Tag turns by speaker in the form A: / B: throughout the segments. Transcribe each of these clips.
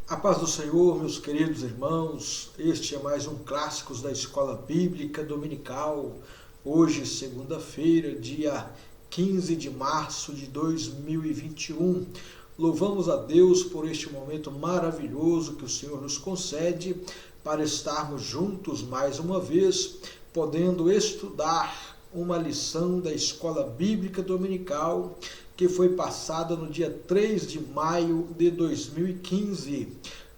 A: A paz do Senhor, meus queridos irmãos, este é mais um Clássicos da Escola Bíblica Dominical. Hoje, segunda-feira, dia 15 de março de 2021. Louvamos a Deus por este momento maravilhoso que o Senhor nos concede para estarmos juntos mais uma vez, podendo estudar uma lição da Escola Bíblica Dominical que foi passada no dia 3 de maio de 2015,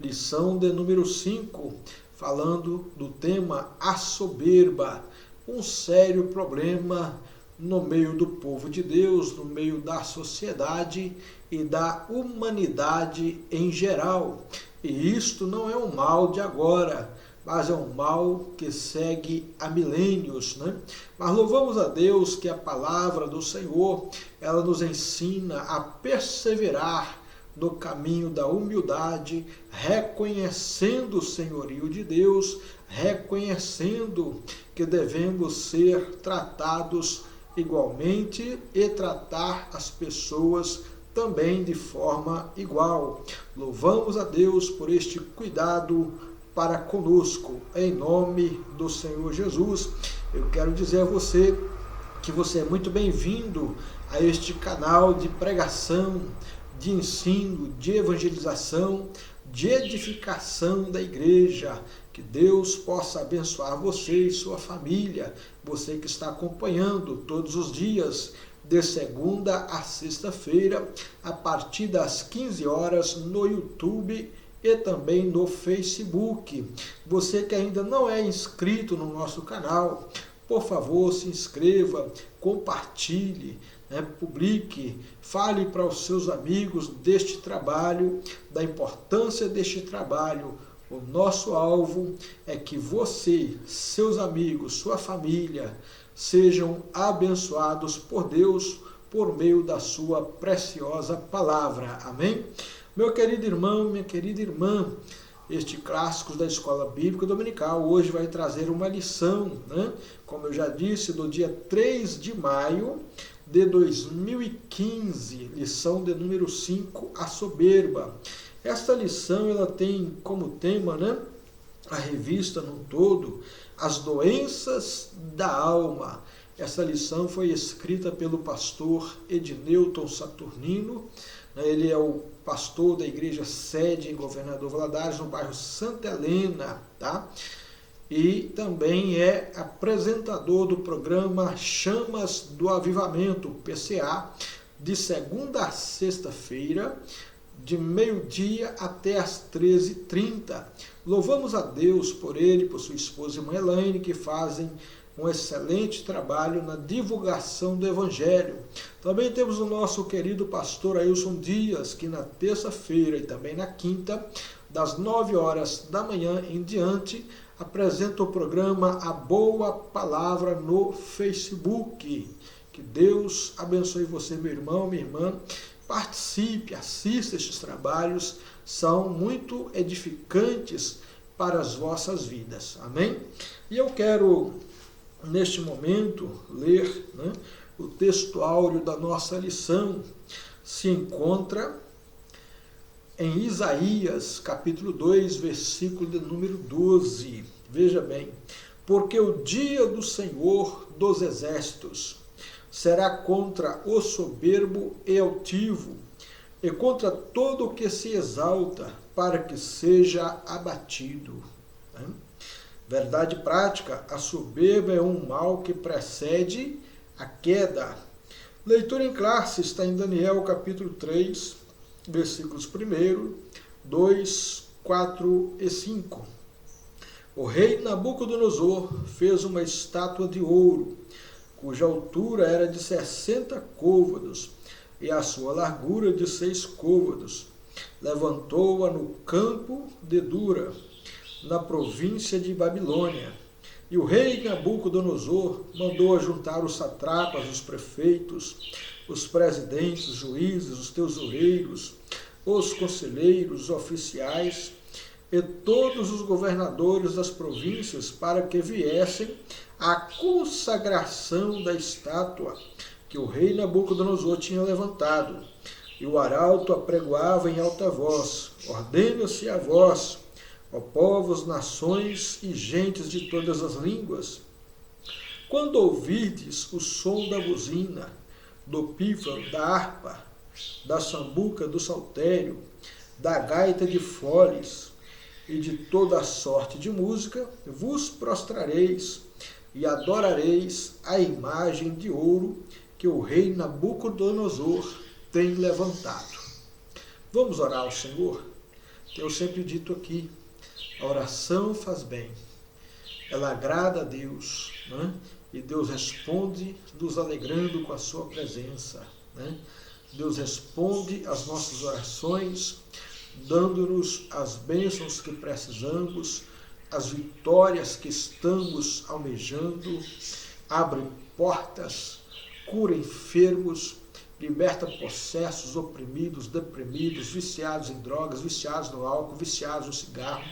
A: lição de número 5, falando do tema a soberba, um sério problema no meio do povo de Deus, no meio da sociedade e da humanidade em geral. E isto não é um mal de agora, mas é um mal que segue há milênios, né? Mas louvamos a Deus que a palavra do Senhor, ela nos ensina a perseverar no caminho da humildade, reconhecendo o senhorio de Deus, reconhecendo que devemos ser tratados igualmente e tratar as pessoas também de forma igual. Louvamos a Deus por este cuidado para conosco, em nome do Senhor Jesus. Eu quero dizer a você que você é muito bem-vindo a este canal de pregação, de ensino, de evangelização, de edificação da igreja. Que Deus possa abençoar você e sua família, você que está acompanhando todos os dias, de segunda a sexta-feira, a partir das 15 horas no YouTube e também no Facebook. Você que ainda não é inscrito no nosso canal, por favor, se inscreva, compartilhe, publique, fale para os seus amigos deste trabalho, da importância deste trabalho. O nosso alvo é que você, seus amigos, sua família, sejam abençoados por Deus por meio da sua preciosa palavra. Amém? Meu querido irmão, minha querida irmã, este Clássicos da Escola Bíblica Dominical hoje vai trazer uma lição, como eu já disse, do dia 3 de maio de 2015, lição de número 5, a soberba. Esta lição ela tem como tema, a revista no todo, as doenças da alma. Essa lição foi escrita pelo pastor Edneuton Saturnino. Ele é o pastor da igreja sede em Governador Valadares, no bairro Santa Helena, tá? E também é apresentador do programa Chamas do Avivamento, PCA, de segunda a sexta-feira, de meio-dia até as 13h30. Louvamos a Deus por ele, por sua esposa irmã Elaine, que fazem um excelente trabalho na divulgação do Evangelho. Também temos o nosso querido pastor Ailson Dias, que na terça-feira e também na quinta, das 9 horas da manhã em diante, apresenta o programa A Boa Palavra no Facebook. Que Deus abençoe você, meu irmão, minha irmã. Participe, assista estes trabalhos, são muito edificantes para as vossas vidas. Amém? E eu quero, neste momento, ler o texto áureo da nossa lição. Se encontra em Isaías, capítulo 2, versículo de número 12. Veja bem, porque o dia do Senhor dos Exércitos será contra o soberbo e altivo, e contra todo o que se exalta, para que seja abatido. Verdade prática, a soberba é um mal que precede a queda. Leitura em classe está em Daniel capítulo 3, versículos 1, 2, 4 e 5. O rei Nabucodonosor fez uma estátua de ouro, cuja altura era de 60 côvados e a sua largura de 6 côvados. Levantou-a no campo de Dura, na província de Babilônia. E o rei Nabucodonosor mandou ajuntar os satrapas, os prefeitos, os presidentes, os juízes, os tesoureiros, os conselheiros, os oficiais e todos os governadores das províncias para que viessem à consagração da estátua que o rei Nabucodonosor tinha levantado. E o arauto apregoava em alta voz: ordena-se a vós, ó povos, nações e gentes de todas as línguas, quando ouvirdes o som da buzina, do pífano, da harpa, da sambuca, do saltério, da gaita de foles e de toda a sorte de música, vos prostrareis e adorareis a imagem de ouro que o rei Nabucodonosor tem levantado. Vamos orar ao Senhor? Eu sempre dito aqui, a oração faz bem, ela agrada a Deus, né? E Deus responde nos alegrando com a sua presença, né? Deus responde às nossas orações, dando-nos as bênçãos que precisamos, as vitórias que estamos almejando, abre portas, cura enfermos, liberta possessos, oprimidos, deprimidos, viciados em drogas, viciados no álcool, viciados no cigarro,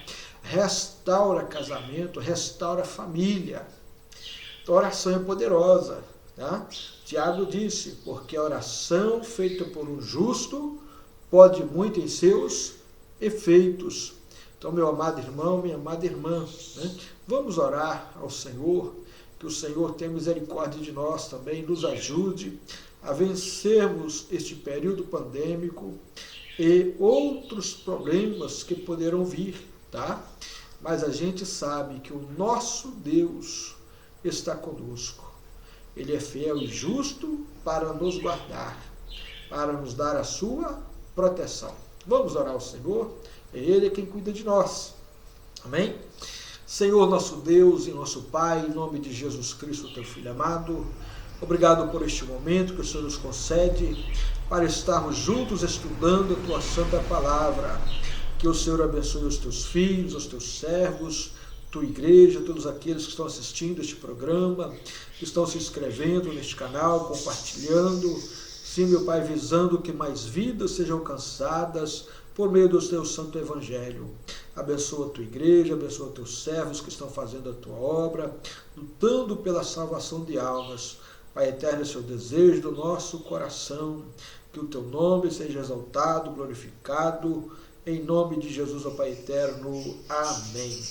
A: restaura casamento, restaura família. Então, a oração é poderosa, tá? Tiago disse, porque a oração feita por um justo pode muito em seus efeitos. Então, meu amado irmão, minha amada irmã, né? Vamos orar ao Senhor, que o Senhor tenha misericórdia de nós também, nos ajude a vencermos este período pandêmico e outros problemas que poderão vir, tá? Mas a gente sabe que o nosso Deus está conosco. Ele é fiel e justo para nos guardar, para nos dar a sua proteção. Vamos orar ao Senhor, é Ele quem cuida de nós. Amém? Senhor, nosso Deus e nosso Pai, em nome de Jesus Cristo, teu Filho amado, obrigado por este momento que o Senhor nos concede para estarmos juntos estudando a tua santa palavra. Que o Senhor abençoe os teus filhos, os teus servos, tua igreja, todos aqueles que estão assistindo este programa, que estão se inscrevendo neste canal, compartilhando. Sim, meu Pai, visando que mais vidas sejam alcançadas por meio do teu santo evangelho. Abençoa a tua igreja, abençoa teus servos que estão fazendo a tua obra, lutando pela salvação de almas. Pai eterno, esse é o desejo do nosso coração, que o teu nome seja exaltado, glorificado, em nome de Jesus, ó Pai eterno. Amém.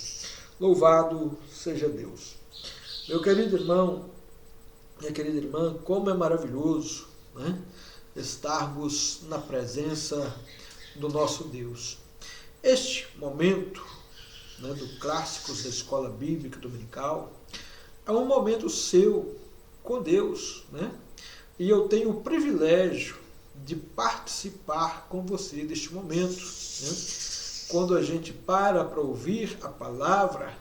A: Louvado seja Deus. Meu querido irmão, minha querida irmã, como é maravilhoso, né, estarmos na presença do nosso Deus. Este momento, né, do Clássicos da Escola Bíblica Dominical é um momento seu com Deus, né? E eu tenho o privilégio de participar com você deste momento, né? Quando a gente para ouvir a palavra,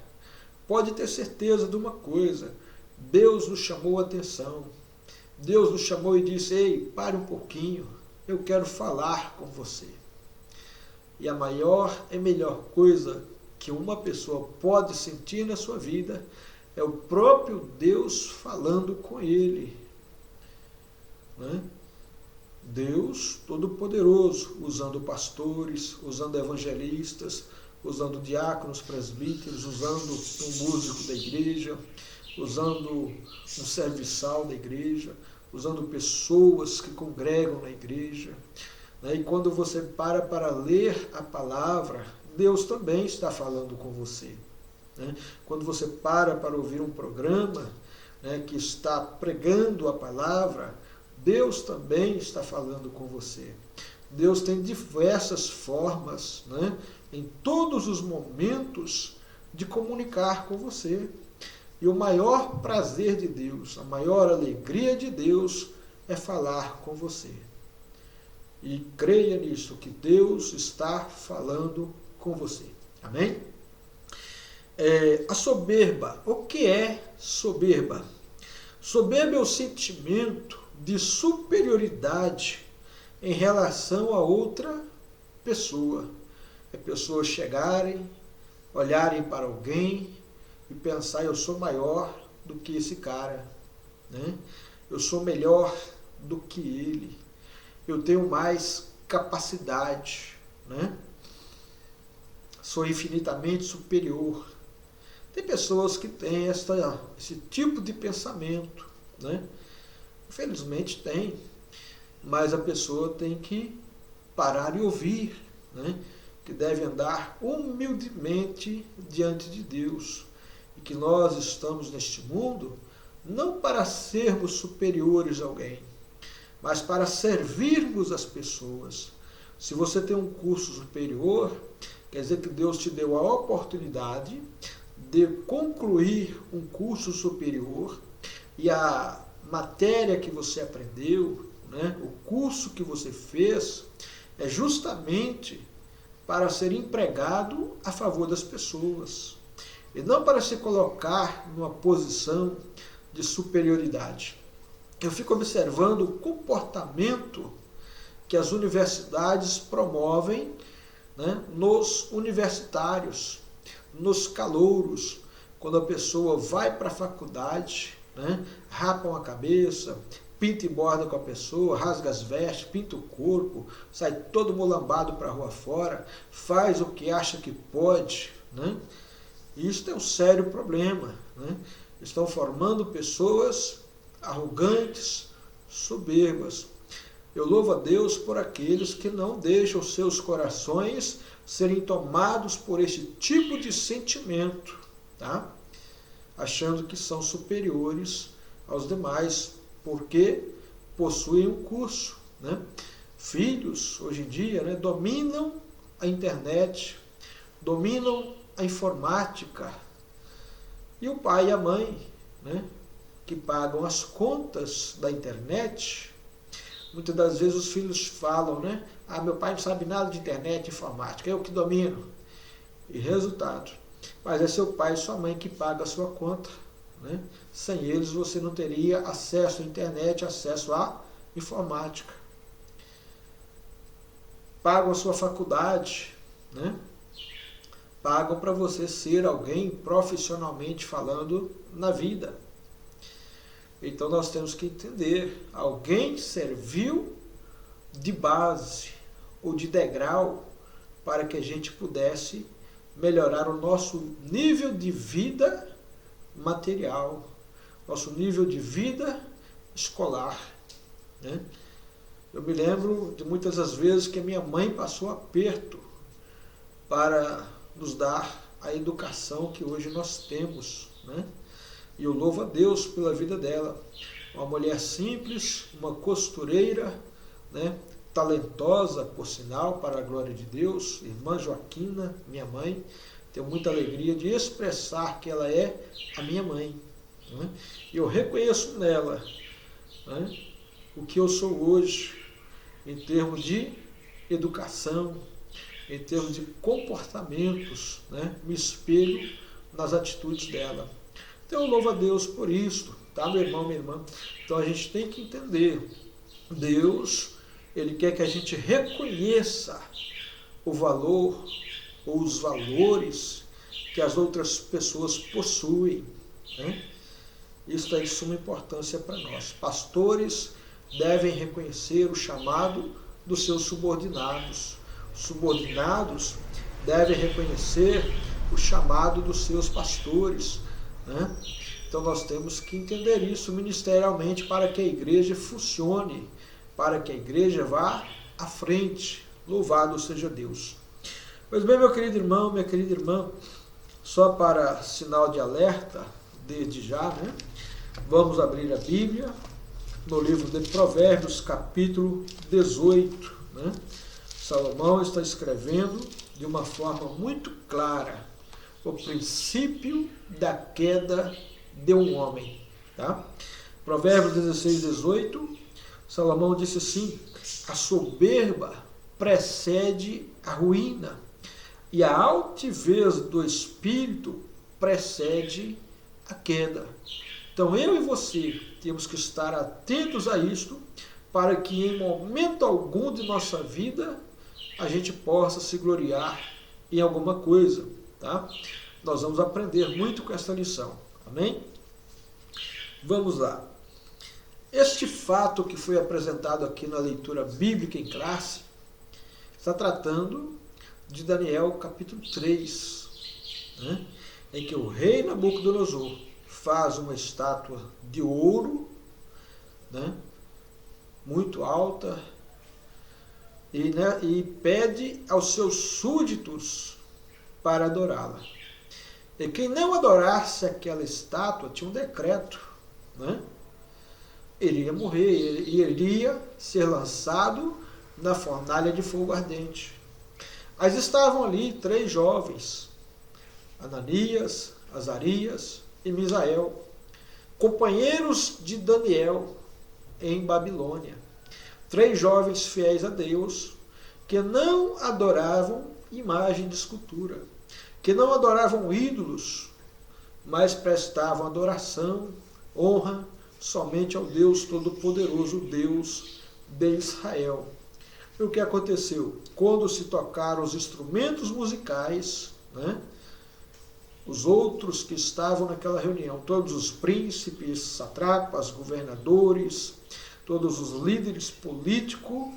A: pode ter certeza de uma coisa: Deus nos chamou a atenção. Deus nos chamou e disse: ei, pare um pouquinho, eu quero falar com você. E a maior e melhor coisa que uma pessoa pode sentir na sua vida é o próprio Deus falando com ele, né? Deus Todo-Poderoso, usando pastores, usando evangelistas, usando diáconos, presbíteros, usando um músico da igreja, usando um serviçal da igreja, usando pessoas que congregam na igreja. E quando você para ler a palavra, Deus também está falando com você. Quando você para ouvir um programa, né, que está pregando a palavra, Deus também está falando com você. Deus tem diversas formas, né, em todos os momentos de comunicar com você. E o maior prazer de Deus, a maior alegria de Deus é falar com você. E creia nisso, que Deus está falando com você. Amém? A soberba. O que é soberba? Soberba é o sentimento de superioridade em relação a outra pessoa. É pessoas chegarem, olharem para alguém e pensar: eu sou maior do que esse cara, né? Eu sou melhor do que ele, eu tenho mais capacidade, né? Sou infinitamente superior. Tem pessoas que têm esse tipo de pensamento, né? Infelizmente tem, mas a pessoa tem que parar e ouvir, né? Que deve andar humildemente diante de Deus. E que nós estamos neste mundo não para sermos superiores a alguém, mas para servirmos as pessoas. Se você tem um curso superior, quer dizer que Deus te deu a oportunidade de concluir um curso superior e a matéria que você aprendeu, né, o curso que você fez, é justamente para ser empregado a favor das pessoas e não para se colocar numa posição de superioridade. Eu fico observando o comportamento que as universidades promovem, né, nos universitários, nos calouros, quando a pessoa vai para a faculdade, né, rapam a cabeça, pinta e borda com a pessoa, rasga as vestes, pinta o corpo, sai todo mulambado para a rua fora, faz o que acha que pode, né? Isso é um sério problema, né? Estão formando pessoas arrogantes, soberbas. Eu louvo a Deus por aqueles que não deixam seus corações serem tomados por este tipo de sentimento, tá? Achando que são superiores aos demais, porque possuem um curso, né? Filhos, hoje em dia, né, dominam a internet, dominam a informática, e o pai e a mãe, né, que pagam as contas da internet, muitas das vezes os filhos falam, né, meu pai não sabe nada de internet, informática, eu que domino. E resultado, mas é seu pai e sua mãe que pagam a sua conta, né? Sem eles você não teria acesso à internet, acesso à informática. Pagam a sua faculdade, né? Pagam para você ser alguém profissionalmente falando na vida. Então nós temos que entender, alguém serviu de base ou de degrau para que a gente pudesse melhorar o nosso nível de vida material, nosso nível de vida escolar, né? Eu me lembro de muitas das vezes que a minha mãe passou aperto para nos dar a educação que hoje nós temos, né? E eu louvo a Deus pela vida dela. Uma mulher simples, uma costureira, né? Talentosa, por sinal, para a glória de Deus, irmã Joaquina, minha mãe. Tenho muita alegria de expressar que ela é a minha mãe, né? E eu reconheço nela, né, o que eu sou hoje, em termos de educação, em termos de comportamentos, né? Me espelho nas atitudes dela. Então eu louvo a Deus por isso, tá, meu irmão, minha irmã? Então a gente tem que entender, Deus, Ele quer que a gente reconheça o valor ou os valores que as outras pessoas possuem, né? Isso é de suma importância para nós. Pastores devem reconhecer o chamado dos seus subordinados. Subordinados devem reconhecer o chamado dos seus pastores, né? Então nós temos que entender isso ministerialmente para que a igreja funcione, para que a igreja vá à frente. Louvado seja Deus. Pois bem, meu querido irmão, minha querida irmã, só para sinal de alerta, desde já, né? Vamos abrir a Bíblia no livro de Provérbios, capítulo 18, né? Salomão está escrevendo de uma forma muito clara o princípio da queda de um homem, tá? Provérbios 16, 18, Salomão disse assim: a soberba precede a ruína, e a altivez do espírito precede a queda. Então eu e você temos que estar atentos a isto, para que em momento algum de nossa vida a gente possa se gloriar em alguma coisa, tá? Nós vamos aprender muito com esta lição, amém? Vamos lá. Este fato que foi apresentado aqui na leitura bíblica em classe está tratando de Daniel capítulo 3, né? Em que o rei Nabucodonosor faz uma estátua de ouro, né, muito alta, e pede aos seus súditos para adorá-la. E quem não adorasse aquela estátua tinha um decreto, né? Iria morrer, iria ser lançado na fornalha de fogo ardente. Mas estavam ali 3 jovens, Ananias, Azarias e Misael, companheiros de Daniel em Babilônia. 3 jovens fiéis a Deus, que não adoravam imagem de escultura, que não adoravam ídolos, mas prestavam adoração, honra somente ao Deus Todo-Poderoso, Deus de Israel. E o que aconteceu? Quando se tocaram os instrumentos musicais, né, os outros que estavam naquela reunião, todos os príncipes, satrapas, governadores, todos os líderes políticos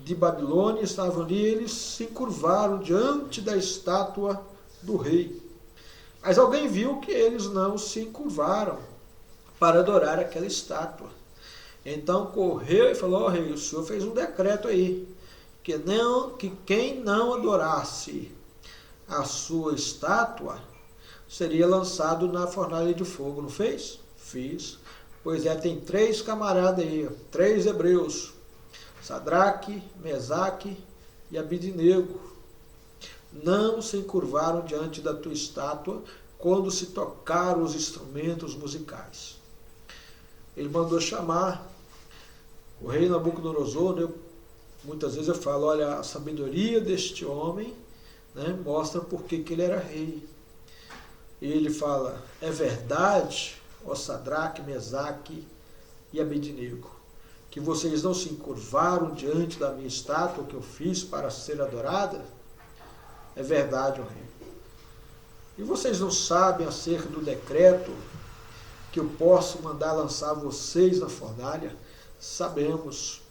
A: de Babilônia estavam ali, eles se curvaram diante da estátua do rei. Mas alguém viu que eles não se curvaram para adorar aquela estátua. Então correu e falou: rei, o senhor fez um decreto aí, que quem não adorasse a sua estátua seria lançado na fornalha de fogo, não fez? Fiz. Pois é, tem 3 camaradas aí, 3 hebreus, Sadraque, Mesaque e Abidnego. Não se encurvaram diante da tua estátua quando se tocaram os instrumentos musicais. Ele mandou chamar o rei Nabucodonosor, né? Muitas vezes eu falo, olha, a sabedoria deste homem, né, mostra por que ele era rei. E ele fala: é verdade, ó Sadraque, Mesaque e Abidnego, que vocês não se encurvaram diante da minha estátua que eu fiz para ser adorada? É verdade, ó rei. E vocês não sabem acerca do decreto que eu posso mandar lançar vocês na fornalha? Sabemos.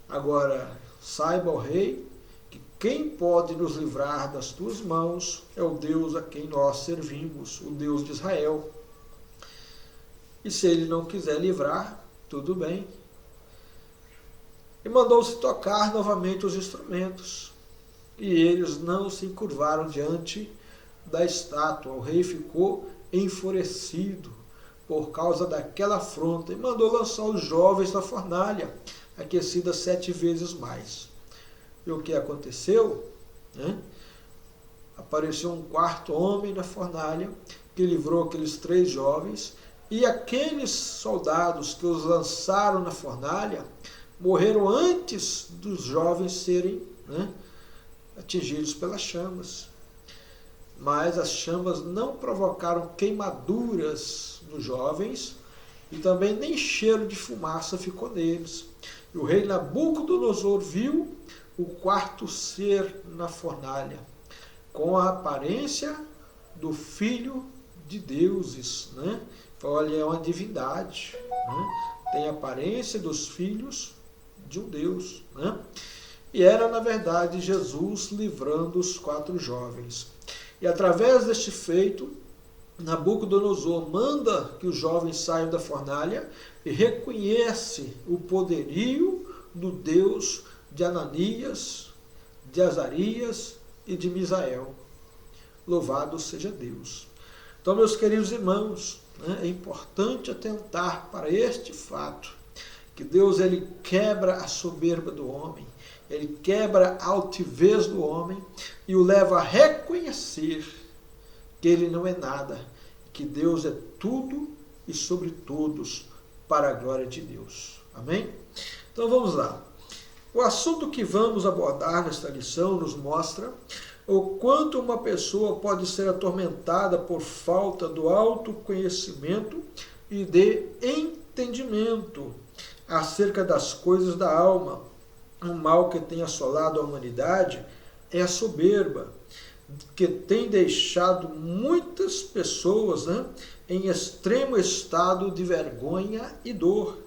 A: Agora, saiba, ó rei, que quem pode nos livrar das tuas mãos é o Deus a quem nós servimos, o Deus de Israel. E se ele não quiser livrar, tudo bem. E mandou-se tocar novamente os instrumentos. E eles não se encurvaram diante da estátua. O rei ficou enfurecido por causa daquela afronta e mandou lançar os jovens na fornalha, aquecida 7 vezes mais. E o que aconteceu? Né? Apareceu um 4º homem na fornalha, que livrou aqueles 3 jovens, e aqueles soldados que os lançaram na fornalha morreram antes dos jovens serem, né, atingidos pelas chamas. Mas as chamas não provocaram queimaduras nos jovens e também nem cheiro de fumaça ficou neles. E o rei Nabucodonosor viu o 4º ser na fornalha, com a aparência do filho de deuses, né? Olha, é uma divindade, né? Tem a aparência dos filhos de um Deus, né? E era, na verdade, Jesus livrando os 4 jovens. E através deste feito, Nabucodonosor manda que os jovens saiam da fornalha e reconhece o poderio do Deus de Ananias, de Azarias e de Misael. Louvado seja Deus. Então, meus queridos irmãos, né, é importante atentar para este fato, que Deus ele quebra a soberba do homem, ele quebra a altivez do homem e o leva a reconhecer que ele não é nada, que Deus é tudo e sobre todos para a glória de Deus. Amém? Então vamos lá. O assunto que vamos abordar nesta lição nos mostra o quanto uma pessoa pode ser atormentada por falta do autoconhecimento e de entendimento acerca das coisas da alma. O mal que tem assolado a humanidade é a soberba, que tem deixado muitas pessoas, né, em extremo estado de vergonha e dor,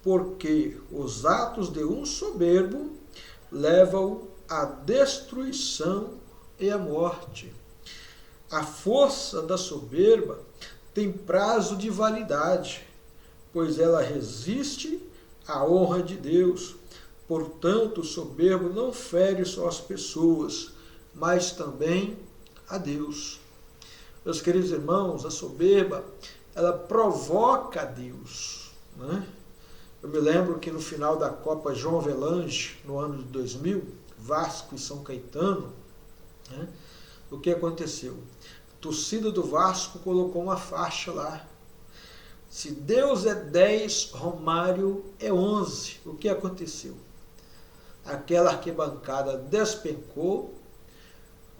A: porque os atos de um soberbo levam à destruição e à morte. A força da soberba tem prazo de validade, pois ela resiste à honra de Deus, Portanto, o soberbo não fere só as pessoas, mas também a Deus. Meus queridos irmãos, a soberba, ela provoca a Deus, né? Eu me lembro que no final da Copa João Avelange, no ano de 2000, Vasco e São Caetano, né, o que aconteceu? A torcida do Vasco colocou uma faixa lá. Se Deus é 10, Romário é 11. O que aconteceu? Aquela arquibancada despencou,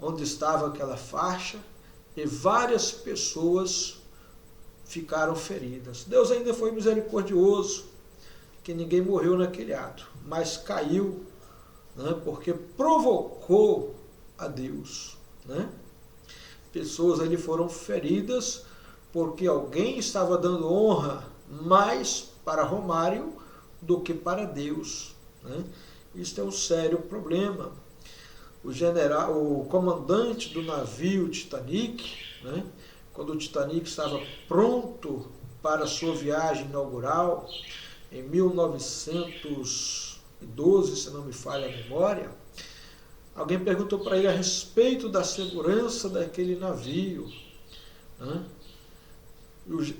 A: onde estava aquela faixa, e várias pessoas ficaram feridas. Deus ainda foi misericordioso, que ninguém morreu naquele ato, mas caiu, né, porque provocou a Deus, né? Pessoas ali foram feridas porque alguém estava dando honra mais para Romário do que para Deus, né? Isso é um sério problema. O comandante do navio Titanic, né, quando o Titanic estava pronto para a sua viagem inaugural, em 1912, se não me falha a memória, alguém perguntou para ele a respeito da segurança daquele navio, né?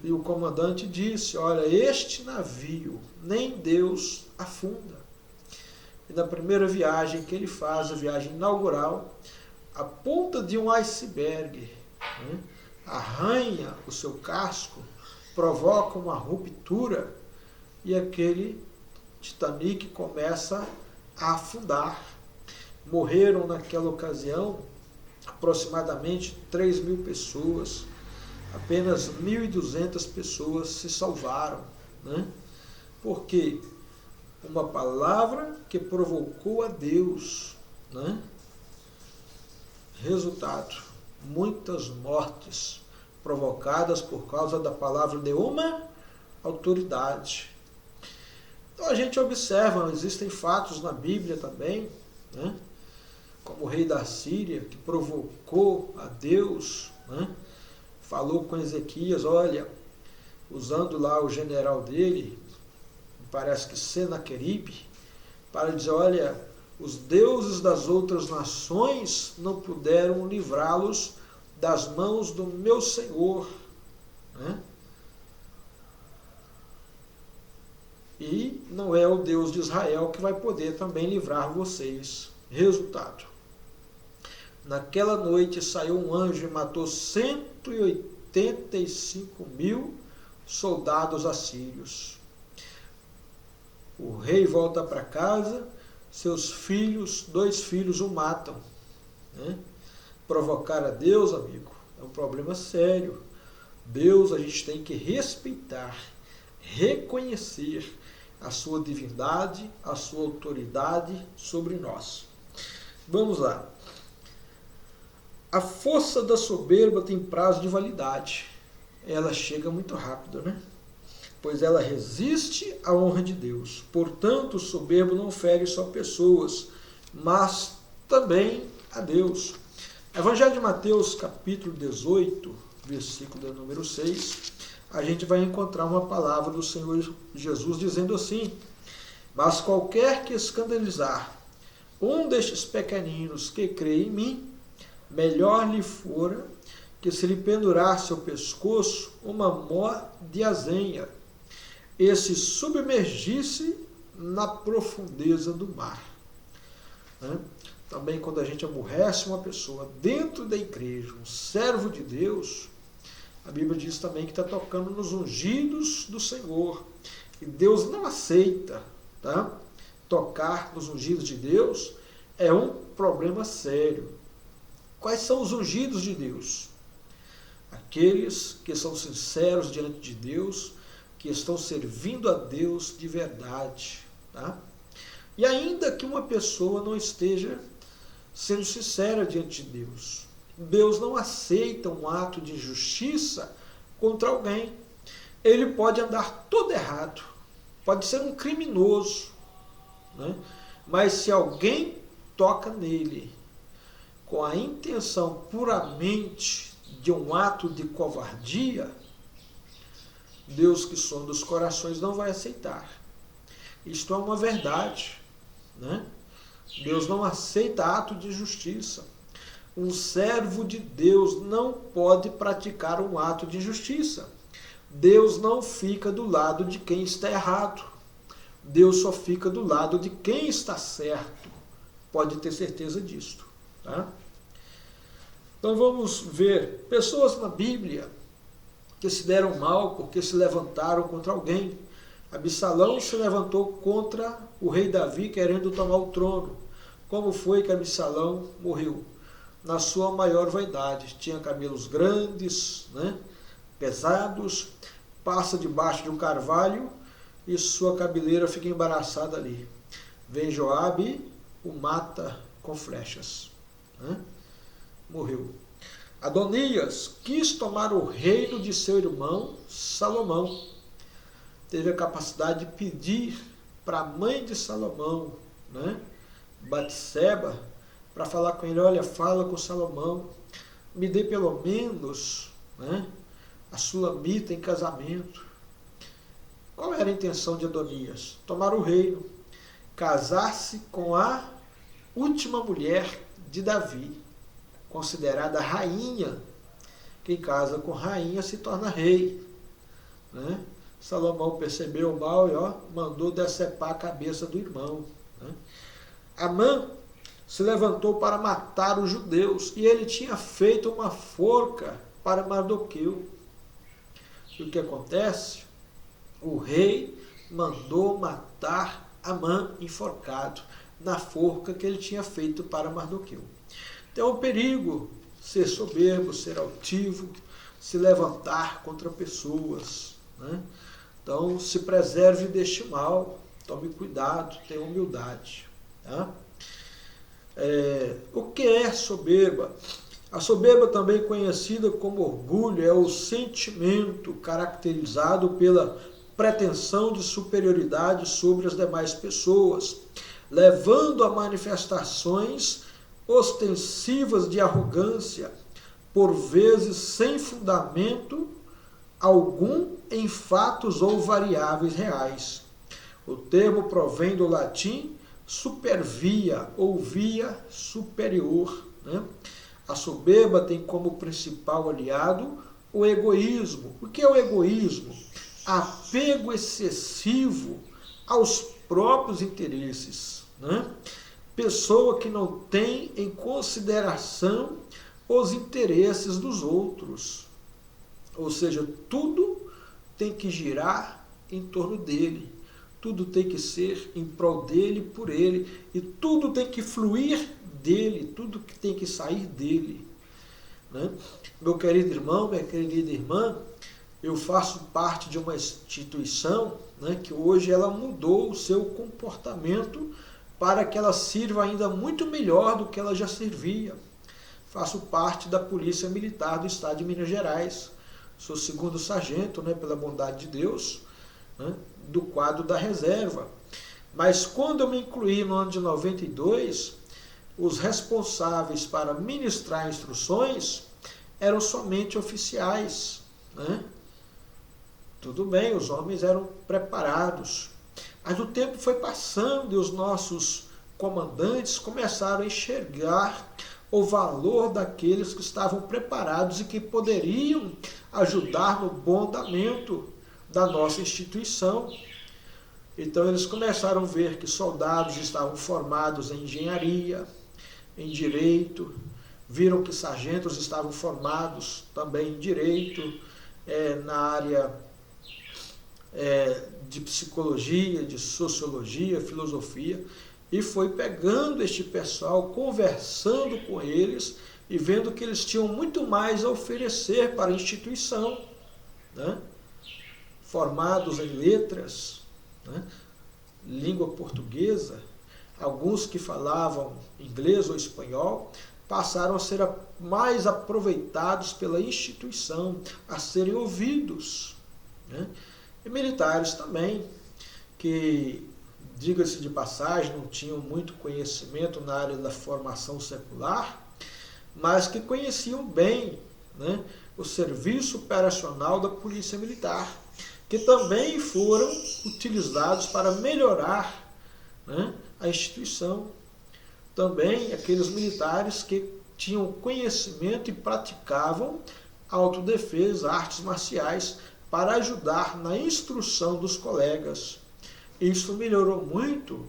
A: E o comandante disse: olha, este navio nem Deus afunda. E na primeira viagem que ele faz, a viagem inaugural, a ponta de um iceberg, né, arranha o seu casco, provoca uma ruptura e aquele Titanic começa a afundar. Morreram naquela ocasião aproximadamente 3.000 pessoas. Apenas 1.200 pessoas se salvaram, né? Porque uma palavra que provocou a Deus, né? Resultado, muitas mortes provocadas por causa da palavra de uma autoridade. Então a gente observa, existem fatos na Bíblia também, né? Como o rei da Síria, que provocou a Deus, né? Falou com Ezequias, olha, usando lá o general dele, parece que Senaqueribe, para dizer, olha, os deuses das outras nações não puderam livrá-los das mãos do meu Senhor, né? E não é o Deus de Israel que vai poder também livrar vocês. Resultado: naquela noite saiu um anjo e matou 185.000 soldados assírios. O rei volta para casa, seus filhos, 2 filhos o matam, né? Provocar a Deus, amigo, é um problema sério. Deus a gente tem que respeitar, reconhecer a sua divindade, a sua autoridade sobre nós. Vamos lá. A força da soberba tem prazo de validade. Ela chega muito rápido, né? Pois ela resiste à honra de Deus. Portanto, o soberbo não fere só pessoas, mas também a Deus. Evangelho de Mateus, capítulo 18, versículo número 6, a gente vai encontrar uma palavra do Senhor Jesus dizendo assim: mas qualquer que escandalizar um destes pequeninos que crê em mim, melhor lhe fora que se lhe pendurasse ao pescoço uma mó de azenha e se submergisse na profundeza do mar. Né? Também quando a gente aborrece uma pessoa dentro da igreja, um servo de Deus, a Bíblia diz também que está tocando nos ungidos do Senhor. E Deus não aceita, tá? Tocar nos ungidos de Deus é um problema sério. Quais são os ungidos de Deus? Aqueles que são sinceros diante de Deus, que estão servindo a Deus de verdade, tá? E ainda que uma pessoa não esteja sendo sincera diante de Deus, Deus não aceita um ato de injustiça contra alguém. Ele pode andar todo errado, pode ser um criminoso, né? Mas se alguém toca nele com a intenção puramente de um ato de covardia, Deus que sonda os corações não vai aceitar. Isto é uma verdade. né? Deus não aceita ato de justiça. Um servo de Deus não pode praticar um ato de justiça. Deus não fica do lado de quem está errado. Deus só fica do lado de quem está certo. Pode ter certeza disso. Tá? Então vamos ver pessoas na Bíblia que se deram mal porque se levantaram contra alguém. Absalão se levantou contra o rei Davi querendo tomar o trono. Como foi que Absalão morreu? Na sua maior vaidade. Tinha cabelos grandes, né, pesados, passa debaixo de um carvalho e sua cabeleira fica embaraçada ali. Vem Joabe e o mata com flechas. Né? Morreu. Adonias quis tomar o reino de seu irmão Salomão. Teve a capacidade de pedir para a mãe de Salomão, né, Batseba, para falar com ele: olha, fala com Salomão, me dê pelo menos, né, a Sulamita em casamento. Qual era a intenção de Adonias? Tomar o reino, casar-se com a última mulher de Davi, considerada rainha. Quem casa com rainha se torna rei. Né? Salomão percebeu o mal e mandou decepar a cabeça do irmão. Né? Amã se levantou para matar os judeus e ele tinha feito uma forca para Mardoqueu. E o que acontece? O rei mandou matar Amã enforcado na forca que ele tinha feito para Mardoqueu. Então é um perigo ser soberbo, ser altivo, se levantar contra pessoas. Né? Então se preserve deste mal, tome cuidado, tenha humildade. Tá? O que é soberba? A soberba, também conhecida como orgulho, é o sentimento caracterizado pela pretensão de superioridade sobre as demais pessoas, levando a manifestações ostensivas de arrogância, por vezes sem fundamento algum em fatos ou variáveis reais. O termo provém do latim supervia, ou via superior. Né? A soberba tem como principal aliado o egoísmo. O que é o egoísmo? Apego excessivo aos próprios interesses. Né? Pessoa que não tem em consideração os interesses dos outros. Ou seja, tudo tem que girar em torno dele. Tudo tem que ser em prol dele, por ele. E tudo tem que fluir dele. Tudo que tem que sair dele. Né? Meu querido irmão, minha querida irmã, eu faço parte de uma instituição, né, que hoje ela mudou o seu comportamento para que ela sirva ainda muito melhor do que ela já servia. Faço parte da Polícia Militar do Estado de Minas Gerais. Sou segundo sargento, né, pela bondade de Deus, né, do quadro da reserva. Mas quando eu me incluí no ano de 92, os responsáveis para ministrar instruções eram somente oficiais. Né? Tudo bem, os homens eram preparados. Mas o tempo foi passando e os nossos comandantes começaram a enxergar o valor daqueles que estavam preparados e que poderiam ajudar no bom andamento da nossa instituição. Então eles começaram a ver que soldados estavam formados em engenharia, em direito, viram que sargentos estavam formados também em direito, na área de psicologia, de sociologia, filosofia, e foi pegando este pessoal, conversando com eles e vendo que eles tinham muito mais a oferecer para a instituição. Né? Formados em letras, né? Língua portuguesa, alguns que falavam inglês ou espanhol, passaram a ser mais aproveitados pela instituição, a serem ouvidos. Né? E militares também, que, diga-se de passagem, não tinham muito conhecimento na área da formação secular, mas que conheciam bem, né, o serviço operacional da Polícia Militar, que também foram utilizados para melhorar, né, a instituição. Também aqueles militares que tinham conhecimento e praticavam autodefesa, artes marciais, para ajudar na instrução dos colegas. Isso melhorou muito,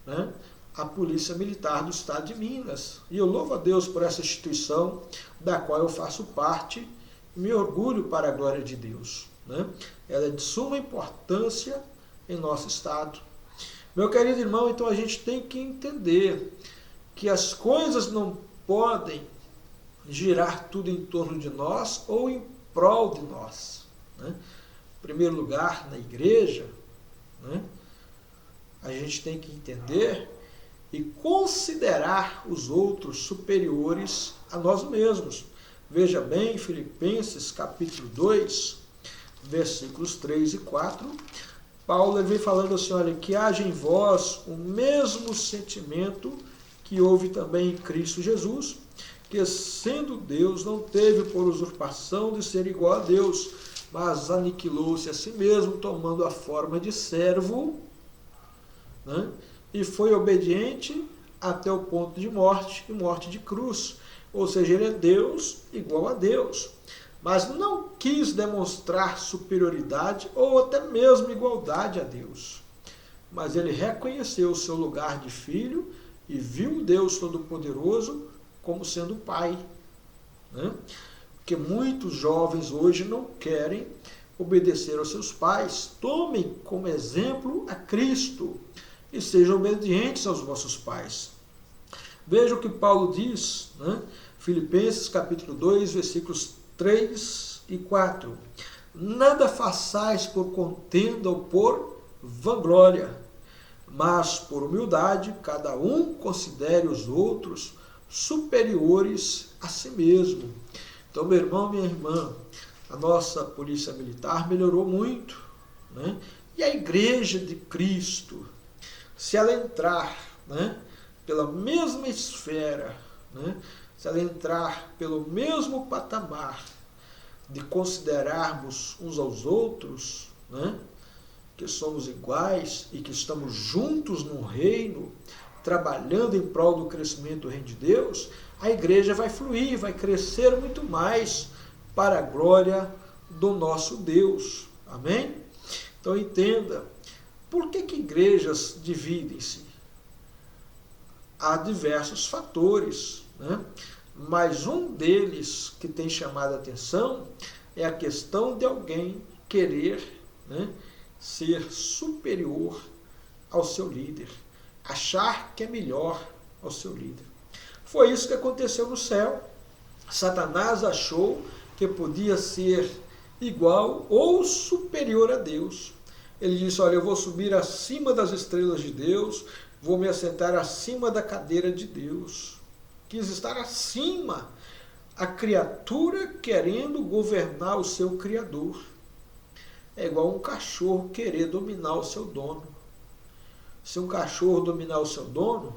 A: né, a Polícia Militar do Estado de Minas. E eu louvo a Deus por essa instituição da qual eu faço parte e me orgulho para a glória de Deus, né? Ela é de suma importância em nosso Estado. Meu querido irmão, então a gente tem que entender que as coisas não podem girar tudo em torno de nós ou em prol de nós, né? Em primeiro lugar, na igreja, né, a gente tem que entender e considerar os outros superiores a nós mesmos. Veja bem, Filipenses capítulo 2, versículos 3 e 4, Paulo vem falando assim, olha, que haja em vós o mesmo sentimento que houve também em Cristo Jesus, que sendo Deus não teve por usurpação de ser igual a Deus, mas aniquilou-se a si mesmo, tomando a forma de servo, né? E foi obediente até o ponto de morte, e morte de cruz. Ou seja, ele é Deus igual a Deus, mas não quis demonstrar superioridade ou até mesmo igualdade a Deus. Mas ele reconheceu o seu lugar de filho e viu Deus Todo-Poderoso como sendo pai, né? Porque muitos jovens hoje não querem obedecer aos seus pais. Tomem como exemplo a Cristo e sejam obedientes aos vossos pais. Veja o que Paulo diz, né? Filipenses capítulo 2, versículos 3 e 4. Nada façais por contenda ou por vanglória, mas por humildade cada um considere os outros superiores a si mesmo. Então, meu irmão, minha irmã, a nossa polícia militar melhorou muito, né? E a igreja de Cristo, se ela entrar, né, pela mesma esfera, né, se ela entrar pelo mesmo patamar de considerarmos uns aos outros, né, que somos iguais e que estamos juntos no reino, trabalhando em prol do crescimento do reino de Deus, a igreja vai fluir, vai crescer muito mais para a glória do nosso Deus. Amém? Então entenda, por que igrejas dividem-se? Há diversos fatores, né? Mas um deles que tem chamado a atenção é a questão de alguém querer, né, ser superior ao seu líder, achar que é melhor ao seu líder. Foi isso que aconteceu no céu. Satanás achou que podia ser igual ou superior a Deus. Ele disse, olha, eu vou subir acima das estrelas de Deus, vou me assentar acima da cadeira de Deus. Quis estar acima, a criatura querendo governar o seu Criador. É igual um cachorro querer dominar o seu dono. Se um cachorro dominar o seu dono,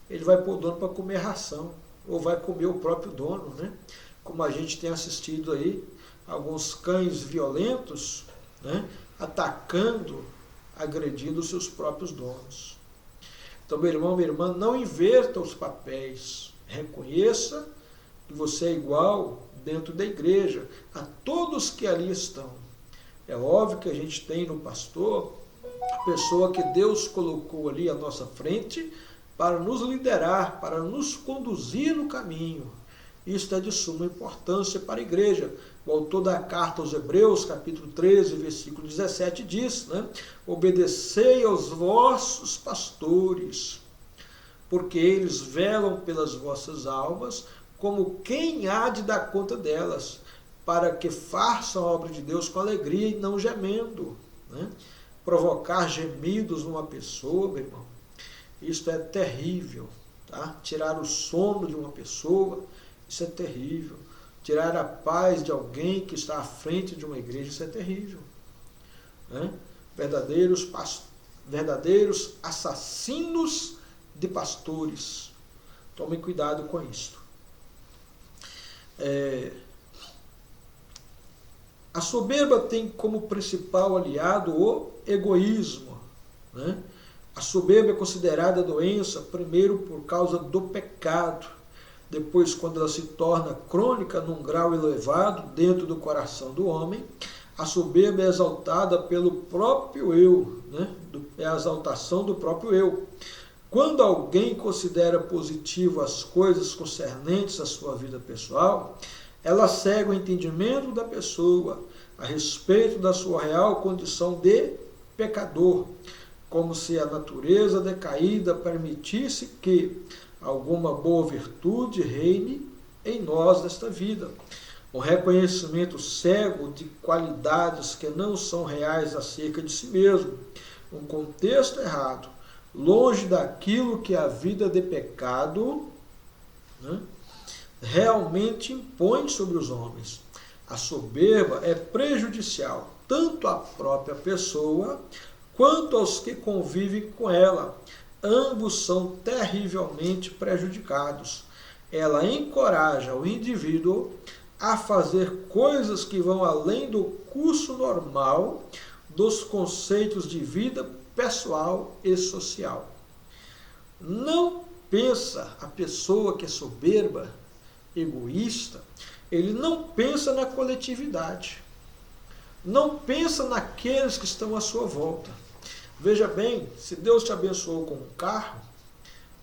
A: ele vai pôr o dono para comer ração, ou vai comer o próprio dono, né? Como a gente tem assistido aí, alguns cães violentos, né, atacando, agredindo os seus próprios donos. Então, meu irmão, minha irmã, não inverta os papéis. Reconheça que você é igual dentro da igreja a todos que ali estão. É óbvio que a gente tem no pastor a pessoa que Deus colocou ali à nossa frente para nos liderar, para nos conduzir no caminho. Isso é de suma importância para a igreja. O autor da carta aos Hebreus, capítulo 13, versículo 17, diz, né, obedecei aos vossos pastores, porque eles velam pelas vossas almas, como quem há de dar conta delas, para que façam a obra de Deus com alegria e não gemendo, né? Provocar gemidos numa pessoa, meu irmão, isso é terrível, tá? Tirar o sono de uma pessoa, isso é terrível. Tirar a paz de alguém que está à frente de uma igreja, isso é terrível, né? Verdadeiros assassinos de pastores. Tomem cuidado com isto. A soberba tem como principal aliado o egoísmo, né? A soberba é considerada doença, primeiro por causa do pecado, depois quando ela se torna crônica num grau elevado dentro do coração do homem. A soberba é exaltada pelo próprio eu, é a exaltação do próprio eu. Quando alguém considera positivo as coisas concernentes à sua vida pessoal, ela segue o entendimento da pessoa a respeito da sua real condição de pecador, como se a natureza decaída permitisse que alguma boa virtude reine em nós nesta vida. O reconhecimento cego de qualidades que não são reais acerca de si mesmo, um contexto errado, longe daquilo que a vida de pecado realmente impõe sobre os homens. A soberba é prejudicial tanto à própria pessoa quanto aos que convivem com ela. Ambos são terrivelmente prejudicados. Ela encoraja o indivíduo a fazer coisas que vão além do curso normal dos conceitos de vida pessoal e social. Não pensa a pessoa que é soberba, egoísta, ele não pensa na coletividade. Não pensa naqueles que estão à sua volta. Veja bem, se Deus te abençoou com um carro,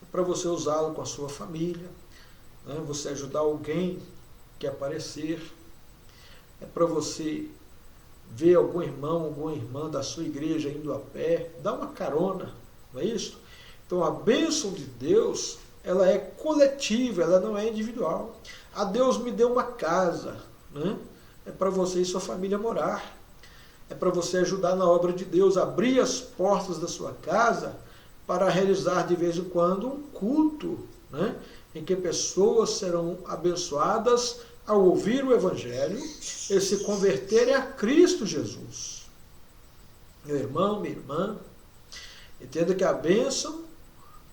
A: é para você usá-lo com a sua família, você ajudar alguém que aparecer, é para você ver algum irmão, alguma irmã da sua igreja indo a pé, dá uma carona, não é isso? Então a bênção de Deus, ela é coletiva, ela não é individual. A Deus me deu uma casa, é para você e sua família morar. É para você ajudar na obra de Deus, abrir as portas da sua casa para realizar de vez em quando um culto, em que pessoas serão abençoadas ao ouvir o Evangelho e se converterem a Cristo Jesus. Meu irmão, minha irmã, entenda que a bênção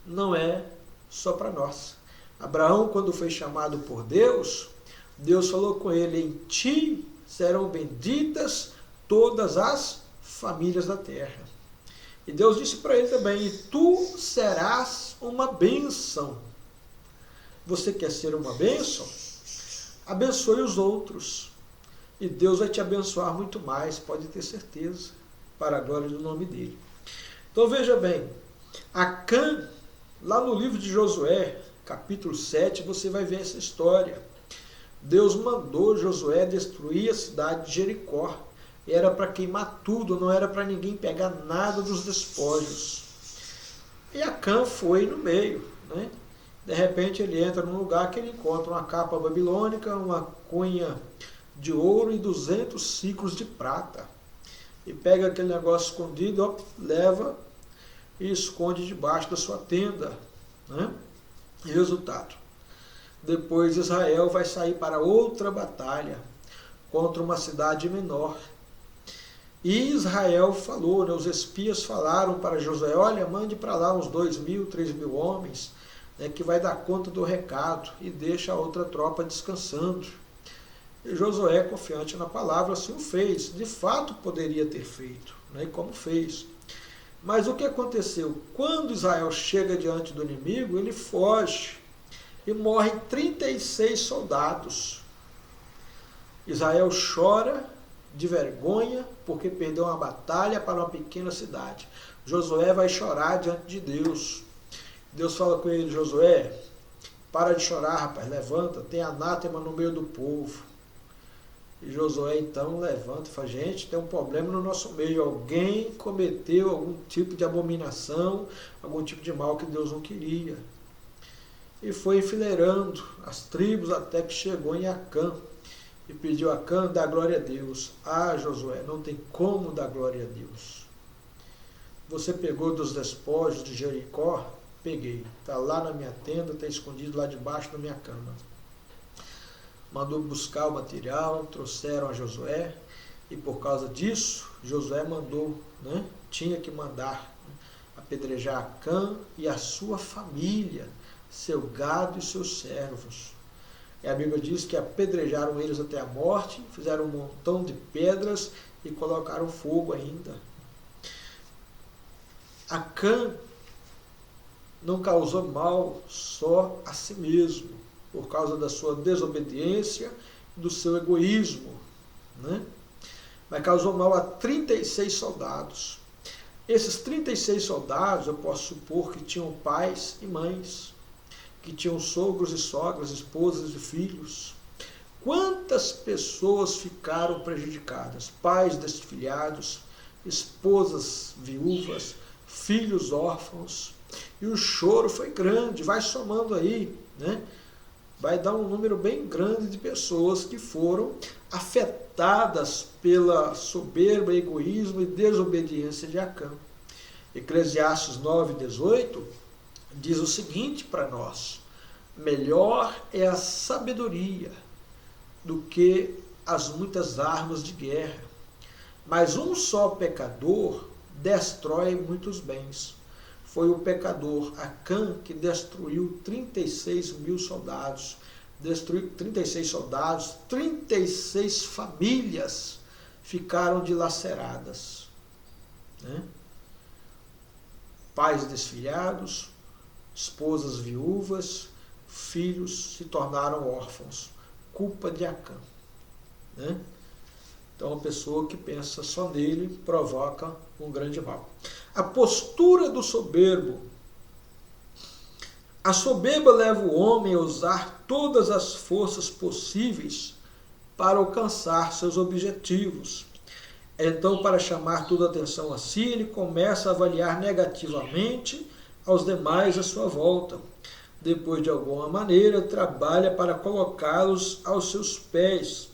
A: não é só para nós. Abraão, quando foi chamado por Deus, Deus falou com ele: em ti serão benditas todas as famílias da terra. E Deus disse para ele também: e tu serás uma bênção. Você quer ser uma bênção? Abençoe os outros. E Deus vai te abençoar muito mais, pode ter certeza, para a glória do nome dele. Então veja bem, Acã, lá no livro de Josué, capítulo 7, você vai ver essa história. Deus mandou Josué destruir a cidade de Jericó. Era para queimar tudo, não era para ninguém pegar nada dos despojos. E Acã foi no meio, De repente ele entra num lugar que ele encontra uma capa babilônica, uma cunha de ouro e 200 ciclos de prata. E pega aquele negócio escondido, leva e esconde debaixo da sua tenda. Resultado: depois Israel vai sair para outra batalha contra uma cidade menor. E Israel falou, os espias falaram para Josué: olha, mande para lá uns 2.000, 3.000 homens, que vai dar conta do recado, e deixa a outra tropa descansando. E Josué, confiante na palavra, assim o fez. De fato poderia ter feito, e como fez. Mas o que aconteceu? Quando Israel chega diante do inimigo, ele foge e morrem 36 soldados. Israel chora de vergonha porque perdeu uma batalha para uma pequena cidade. Josué vai chorar diante de Deus. Deus fala com ele: Josué, para de chorar, rapaz, levanta, tem anátema no meio do povo. E Josué então levanta e fala: gente, tem um problema no nosso meio, alguém cometeu algum tipo de abominação, algum tipo de mal que Deus não queria. E foi enfileirando as tribos até que chegou em Acã. E pediu a Acã: dá glória a Deus. Ah, Josué, não tem como dar glória a Deus. Você pegou dos despojos de Jericó? Peguei. Está lá na minha tenda, está escondido lá debaixo da minha cama. Mandou buscar o material, trouxeram a Josué, e por causa disso, Josué mandou, tinha que mandar apedrejar Acã e a sua família, seu gado e seus servos. E a Bíblia diz que apedrejaram eles até a morte, fizeram um montão de pedras e colocaram fogo ainda. Acã não causou mal só a si mesmo, por causa da sua desobediência e do seu egoísmo, né? Mas causou mal a 36 soldados. Esses 36 soldados, eu posso supor que tinham pais e mães, que tinham sogros e sogras, esposas e filhos. Quantas pessoas ficaram prejudicadas? Pais desfilhados, esposas viúvas, filhos órfãos. E o choro foi grande, vai somando aí, né? Vai dar um número bem grande de pessoas que foram afetadas pela soberba, egoísmo e desobediência de Acã. Eclesiastes 9:18 diz o seguinte para nós: melhor é a sabedoria do que as muitas armas de guerra, mas um só pecador destrói muitos bens. Foi o pecador Acã que destruiu 36.000 soldados, destruiu 36 soldados, 36 famílias ficaram dilaceradas, né? Pais desfilhados, esposas viúvas, filhos se tornaram órfãos, culpa de Acã, né? Então, uma pessoa que pensa só nele provoca um grande mal. A postura do soberbo. A soberba leva o homem a usar todas as forças possíveis para alcançar seus objetivos. Então, para chamar toda a atenção a si, ele começa a avaliar negativamente aos demais à sua volta. Depois, de alguma maneira, trabalha para colocá-los aos seus pés.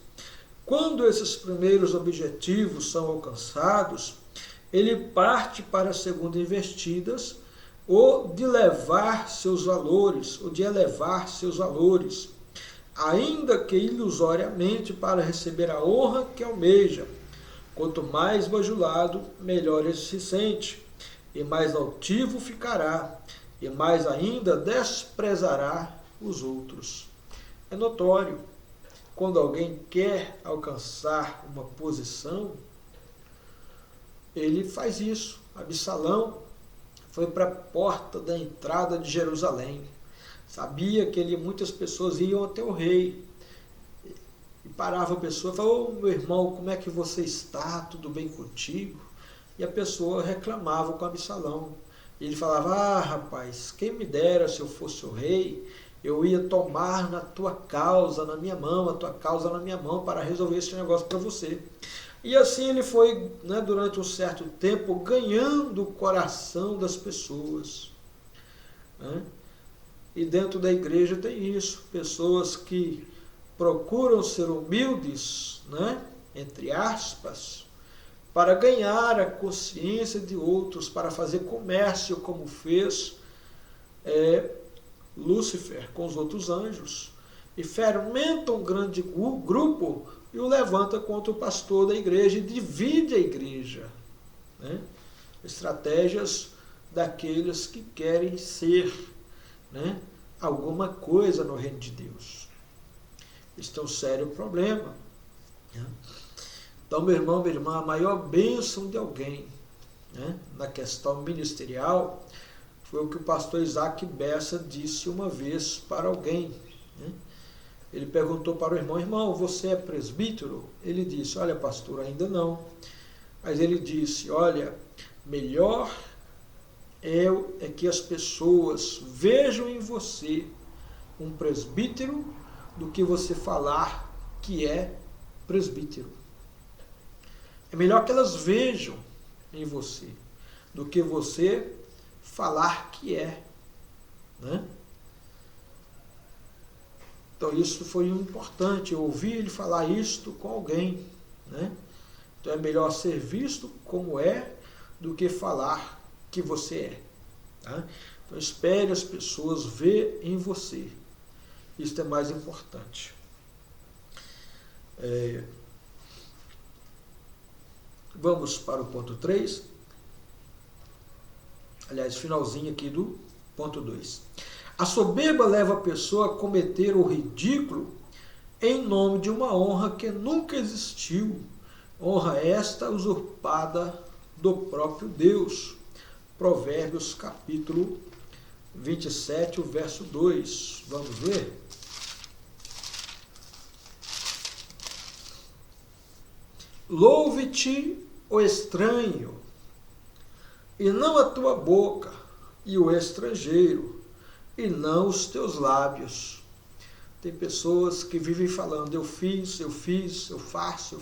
A: Quando esses primeiros objetivos são alcançados, ele parte para as segundas investidas, ou de elevar seus valores, ainda que ilusoriamente, para receber a honra que almeja. Quanto mais bajulado, melhor ele se sente, e mais altivo ficará, e mais ainda desprezará os outros. É notório, quando alguém quer alcançar uma posição, ele faz isso. Absalão foi para a porta da entrada de Jerusalém. Sabia que muitas pessoas iam até o rei. E parava a pessoa e falava: ô meu irmão, como é que você está? Tudo bem contigo? E a pessoa reclamava com Absalão. E ele falava: ah, rapaz, quem me dera se eu fosse o rei, eu ia tomar na tua causa, na minha mão, a tua causa na minha mão, para resolver esse negócio para você. E assim ele foi, né, durante um certo tempo, ganhando o coração das pessoas, né? E dentro da igreja tem isso, pessoas que procuram ser humildes, né, entre aspas, para ganhar a consciência de outros, para fazer comércio, como fez Lúcifer com os outros anjos, e fermenta um grande grupo e o levanta contra o pastor da igreja e divide a igreja, né? Estratégias daqueles que querem ser, né, alguma coisa no reino de Deus. Isso é um sério problema, né? Então, meu irmão, minha irmã, a maior bênção de alguém, né, na questão ministerial foi o que o pastor Isaac Bessa disse uma vez para alguém, né? Ele perguntou para o irmão: irmão, você é presbítero? Ele disse: olha, pastor, ainda não. Mas ele disse: olha, melhor é que as pessoas vejam em você um presbítero do que você falar que é presbítero. É melhor que elas vejam em você do que você falar que é, né? Então isso foi importante, eu ouvi ele falar isto com alguém, né? Então é melhor ser visto como é do que falar que você é, tá? Então espere as pessoas ver em você. Isso é mais importante. Vamos para o ponto 3. Aliás, finalzinho aqui do ponto 2. A soberba leva a pessoa a cometer o ridículo em nome de uma honra que nunca existiu. Honra esta usurpada do próprio Deus. Provérbios capítulo 27, o verso 2. Vamos ver? Louve-te o estranho, e não a tua boca, e o estrangeiro, e não os teus lábios. Tem pessoas que vivem falando, eu fiz, eu faço,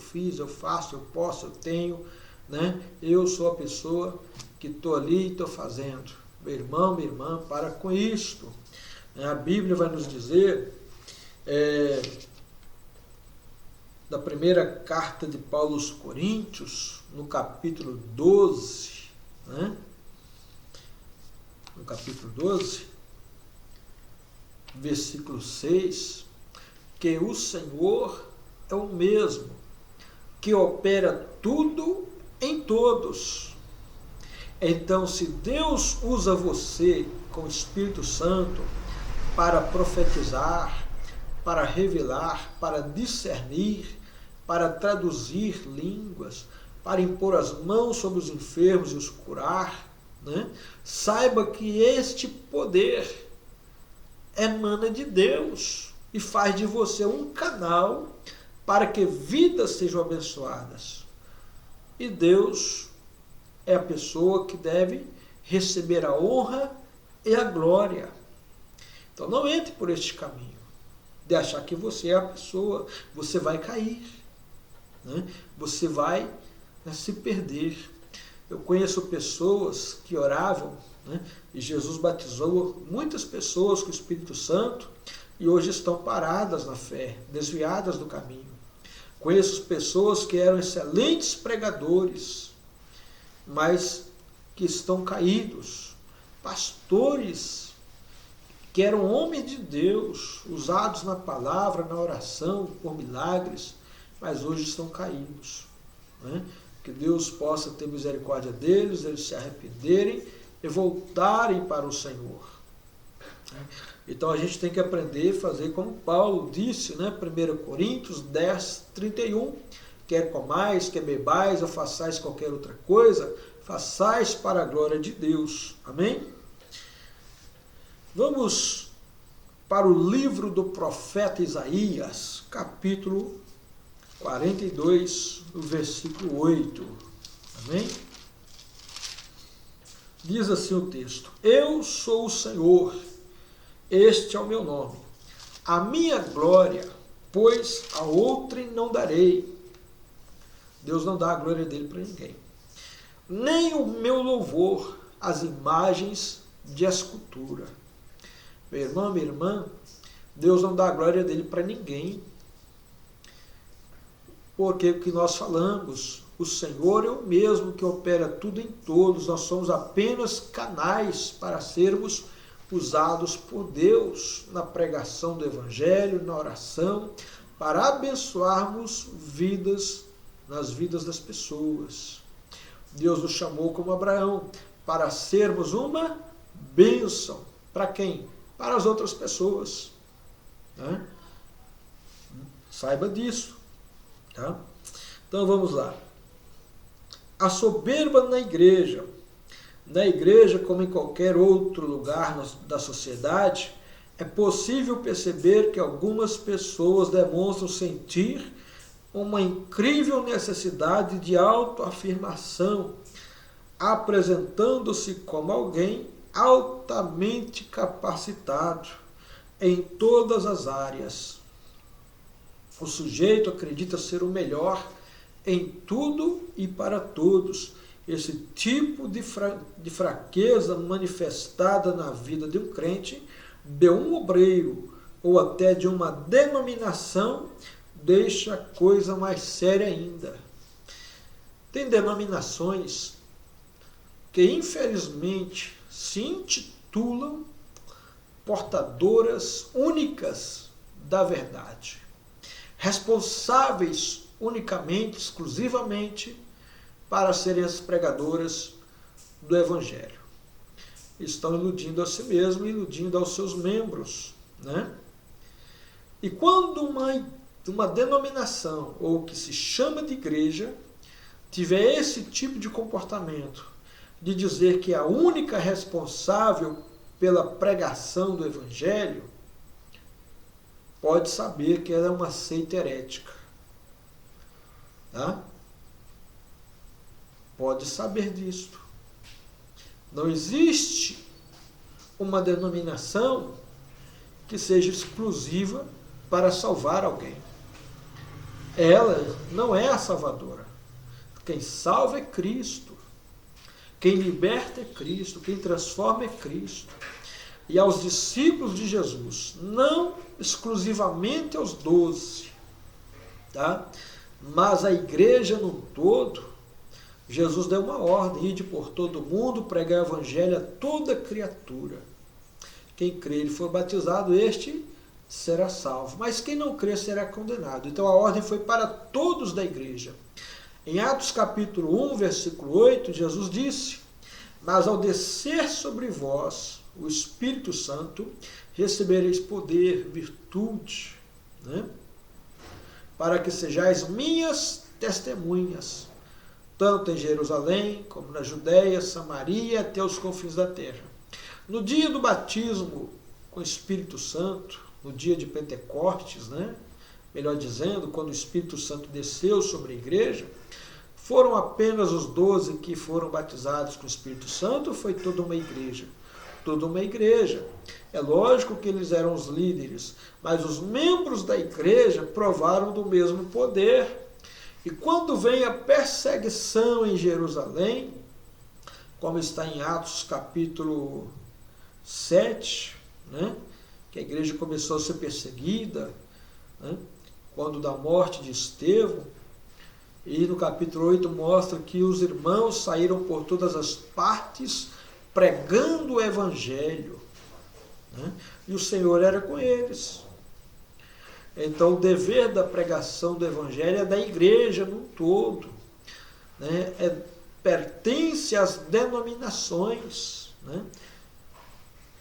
A: eu posso, eu tenho, né? Eu sou a pessoa que estou ali e estou fazendo. Meu irmão, minha irmã, para com isto. A Bíblia vai nos dizer, da primeira carta de Paulo aos Coríntios, no capítulo 12, né? No capítulo 12, versículo 6, que o Senhor é o mesmo, que opera tudo em todos. Então, se Deus usa você com o Espírito Santo para profetizar, para revelar, para discernir, para traduzir línguas, para impor as mãos sobre os enfermos e os curar, né? Saiba que este poder emana de Deus e faz de você um canal para que vidas sejam abençoadas. E Deus é a pessoa que deve receber a honra e a glória. Então não entre por este caminho de achar que você é a pessoa, você vai cair, né? Você vai, né, se perder. Eu conheço pessoas que oravam, né, e Jesus batizou muitas pessoas com o Espírito Santo e hoje estão paradas na fé, desviadas do caminho. Conheço pessoas que eram excelentes pregadores, mas que estão caídos. Pastores que eram homens de Deus, usados na palavra, na oração, por milagres, mas hoje estão caídos, né? Que Deus possa ter misericórdia deles, eles se arrependerem e voltarem para o Senhor. Então a gente tem que aprender a fazer como Paulo disse, né? 1 Coríntios 10, 31, quer comais, quer bebais, ou façais qualquer outra coisa, façais para a glória de Deus. Amém? Vamos para o livro do profeta Isaías, capítulo 42, versículo 8. Amém? Diz assim o texto: Eu sou o Senhor, este é o meu nome. A minha glória, pois a outrem não darei. Deus não dá a glória dele para ninguém. Nem o meu louvor às imagens de escultura. Meu irmão, minha irmã, Deus não dá a glória dele para ninguém. Porque o que nós falamos, o Senhor é o mesmo que opera tudo em todos, nós somos apenas canais para sermos usados por Deus na pregação do Evangelho, na oração, para abençoarmos vidas, nas vidas das pessoas. Deus nos chamou como Abraão, para sermos uma bênção. Para quem? Para as outras pessoas. Né? Saiba disso. Tá? Então vamos lá. A soberba na igreja como em qualquer outro lugar da sociedade, é possível perceber que algumas pessoas demonstram sentir uma incrível necessidade de autoafirmação, apresentando-se como alguém altamente capacitado em todas as áreas. O sujeito acredita ser o melhor em tudo e para todos. Esse tipo de fraqueza manifestada na vida de um crente, de um obreiro ou até de uma denominação, deixa a coisa mais séria ainda. Tem denominações que, infelizmente, se intitulam portadoras únicas da verdade, responsáveis unicamente, exclusivamente, para serem as pregadoras do Evangelho. Estão iludindo a si mesmo e iludindo aos seus membros, né? E quando uma denominação, ou o que se chama de igreja, tiver esse tipo de comportamento, de dizer que a única responsável pela pregação do Evangelho, pode saber que ela é uma seita herética. Tá? Pode saber disto. Não existe uma denominação que seja exclusiva para salvar alguém. Ela não é a salvadora. Quem salva é Cristo. Quem liberta é Cristo. Quem transforma é Cristo. E aos discípulos de Jesus, não exclusivamente aos 12, tá? Mas a igreja no todo, Jesus deu uma ordem: ide por todo mundo, pregar o evangelho a toda criatura. Quem crer e for batizado, este será salvo. Mas quem não crer será condenado. Então a ordem foi para todos da igreja. Em Atos capítulo 1, versículo 8, Jesus disse: mas ao descer sobre vós o Espírito Santo, recebereis poder, virtude, né? Para que sejais minhas testemunhas, tanto em Jerusalém, como na Judéia, Samaria, até os confins da terra. No dia do batismo com o Espírito Santo, no dia de Pentecostes, né? Melhor dizendo, quando o Espírito Santo desceu sobre a igreja, foram apenas os 12 que foram batizados com o Espírito Santo, ou foi toda uma igreja? Toda uma igreja. É lógico que eles eram os líderes, mas os membros da igreja provaram do mesmo poder. E quando vem a perseguição em Jerusalém, como está em Atos capítulo 7, né? Que a igreja começou a ser perseguida, né? Quando da morte de Estevão, e no capítulo 8 mostra que os irmãos saíram por todas as partes pregando o evangelho, né? E o Senhor era com eles. Então o dever da pregação do evangelho é da igreja no todo, né? Pertence às denominações, né?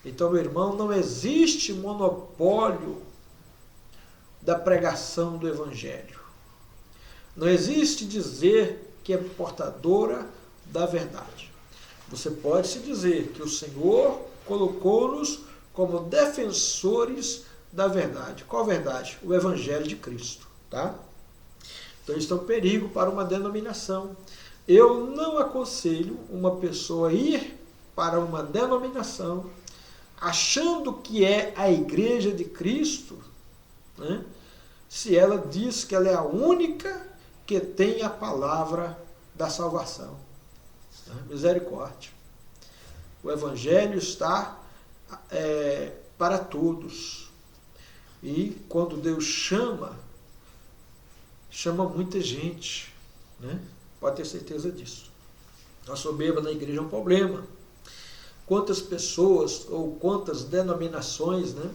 A: Então, meu irmão, não existe monopólio da pregação do evangelho. Não existe dizer que é portadora da verdade. Você pode se dizer que o Senhor colocou-nos como defensores da verdade. Qual verdade? O Evangelho de Cristo. Tá? Então isso é um perigo para uma denominação. Eu não aconselho uma pessoa ir para uma denominação achando que é a igreja de Cristo, né? Se ela diz que ela é a única que tem a palavra da salvação. Misericórdia. O Evangelho está para todos. E quando Deus chama muita gente, né? Pode ter certeza disso. A soberba na igreja é um problema. Quantas pessoas ou quantas denominações, né?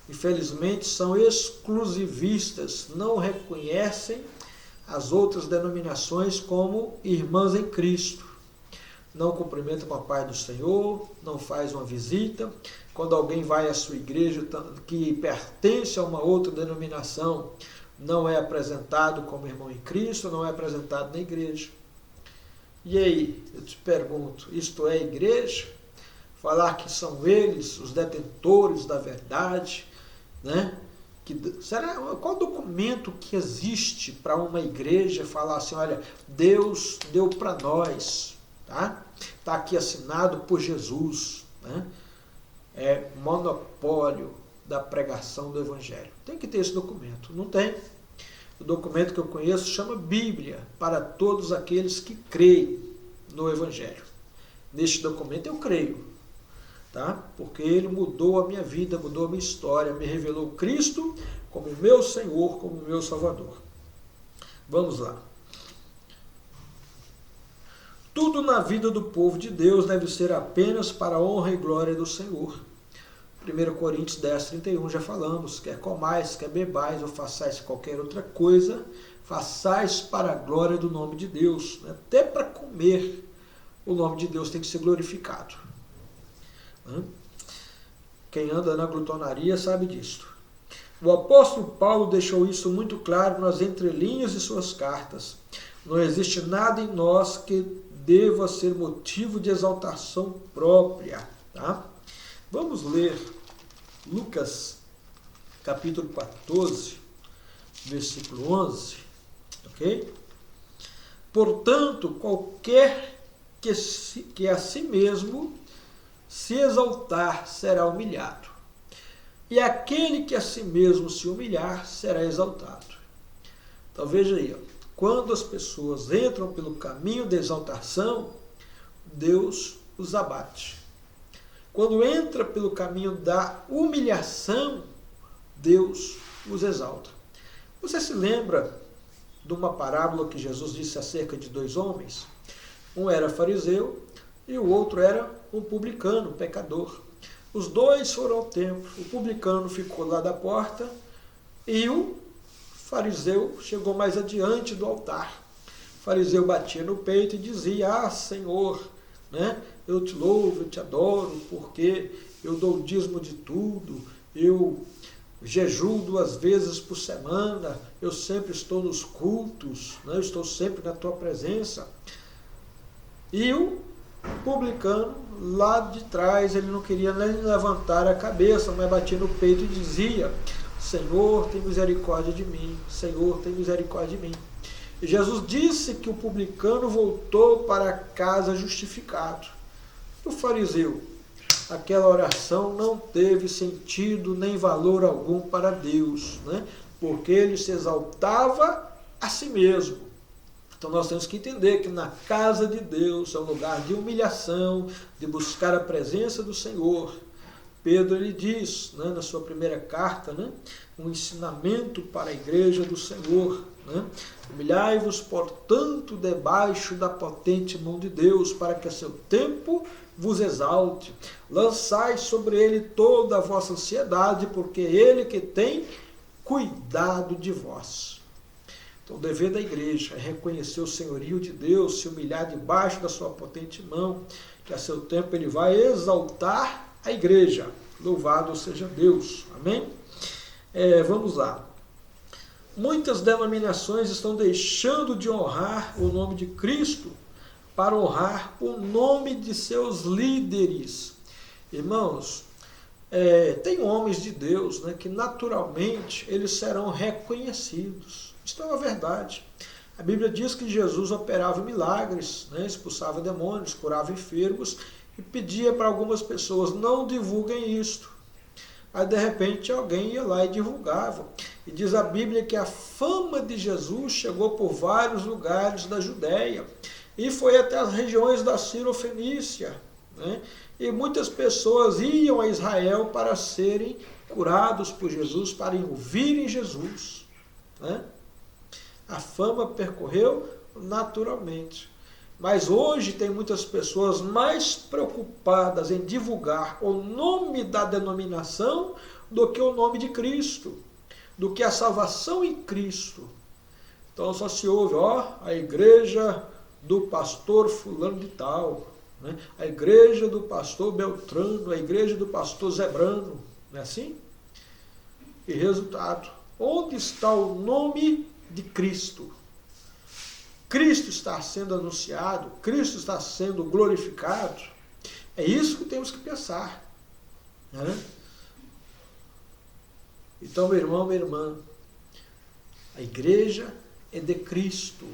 A: Infelizmente são exclusivistas, não reconhecem as outras denominações como irmãs em Cristo. Não cumprimenta com a paz do Senhor, não faz uma visita. Quando alguém vai à sua igreja que pertence a uma outra denominação, não é apresentado como irmão em Cristo, não é apresentado na igreja. E aí, eu te pergunto, isto é igreja? Falar que são eles os detentores da verdade, né? Qual documento que existe para uma igreja falar assim, olha, Deus deu para nós, tá? Está aqui assinado por Jesus, né? É monopólio da pregação do Evangelho. Tem que ter esse documento. Não tem. O documento que eu conheço chama Bíblia, para todos aqueles que creem no Evangelho. Neste documento eu creio, tá? Porque ele mudou a minha vida, mudou a minha história, me revelou Cristo como meu Senhor, como meu Salvador. Vamos lá. Tudo na vida do povo de Deus deve ser apenas para a honra e glória do Senhor. 1 Coríntios 10, 31, já falamos, quer comais, quer bebais ou façais qualquer outra coisa, façais para a glória do nome de Deus. Até para comer, o nome de Deus tem que ser glorificado. Quem anda na glutonaria sabe disso. O apóstolo Paulo deixou isso muito claro nas entrelinhas de suas cartas. Não existe nada em nós que deva ser motivo de exaltação própria, tá? Vamos ler Lucas, capítulo 14, versículo 11, ok? Portanto, qualquer que a si mesmo se exaltar será humilhado, e aquele que a si mesmo se humilhar será exaltado. Então veja aí, ó, quando as pessoas entram pelo caminho da exaltação, Deus os abate. Quando entra pelo caminho da humilhação, Deus os exalta. Você se lembra de uma parábola que Jesus disse acerca de dois homens? Um era fariseu e o outro era um publicano, um pecador. Os dois foram ao templo. O publicano ficou lá da porta e o fariseu chegou mais adiante do altar. O fariseu batia no peito e dizia: ah, Senhor, né, eu te louvo, eu te adoro, porque eu dou o dízimo de tudo, eu jejuo 2 vezes por semana, eu sempre estou nos cultos, né, eu estou sempre na tua presença. E o publicano, lá de trás, ele não queria nem levantar a cabeça, mas batia no peito e dizia: Senhor, tem misericórdia de mim, Senhor, tem misericórdia de mim. E Jesus disse que o publicano voltou para casa justificado. O fariseu, aquela oração não teve sentido nem valor algum para Deus, né? Porque ele se exaltava a si mesmo. Então nós temos que entender que na casa de Deus é um lugar de humilhação, de buscar a presença do Senhor. Pedro ele diz, né, na sua primeira carta, né, um ensinamento para a igreja do Senhor, né? Humilhai-vos, portanto, debaixo da potente mão de Deus, para que a seu tempo vos exalte. Lançai sobre ele toda a vossa ansiedade, porque é ele que tem cuidado de vós. Então o dever da igreja é reconhecer o senhorio de Deus, se humilhar debaixo da sua potente mão, que a seu tempo ele vai exaltar a igreja. Louvado seja Deus. Amém? Vamos lá. Muitas denominações estão deixando de honrar o nome de Cristo para honrar o nome de seus líderes. Irmãos, tem homens de Deus, né, que naturalmente eles serão reconhecidos. Isso é uma verdade. A Bíblia diz que Jesus operava milagres, né, expulsava demônios, curava enfermos e pedia para algumas pessoas: não divulguem isto. Aí de repente alguém ia lá e divulgava. E diz a Bíblia que a fama de Jesus chegou por vários lugares da Judéia e foi até as regiões da Cirofenícia, né? E muitas pessoas iam a Israel para serem curados por Jesus, para ouvirem Jesus, né? A fama percorreu naturalmente. Mas hoje tem muitas pessoas mais preocupadas em divulgar o nome da denominação do que o nome de Cristo, do que a salvação em Cristo. Então só se ouve, a igreja do pastor fulano de tal, né? A igreja do pastor Beltrano, a igreja do pastor Zebrano, não é assim? E resultado, onde está o nome de Cristo? Cristo está sendo anunciado, Cristo está sendo glorificado. É isso que temos que pensar, né? Então, meu irmão, minha irmã, a igreja é de Cristo,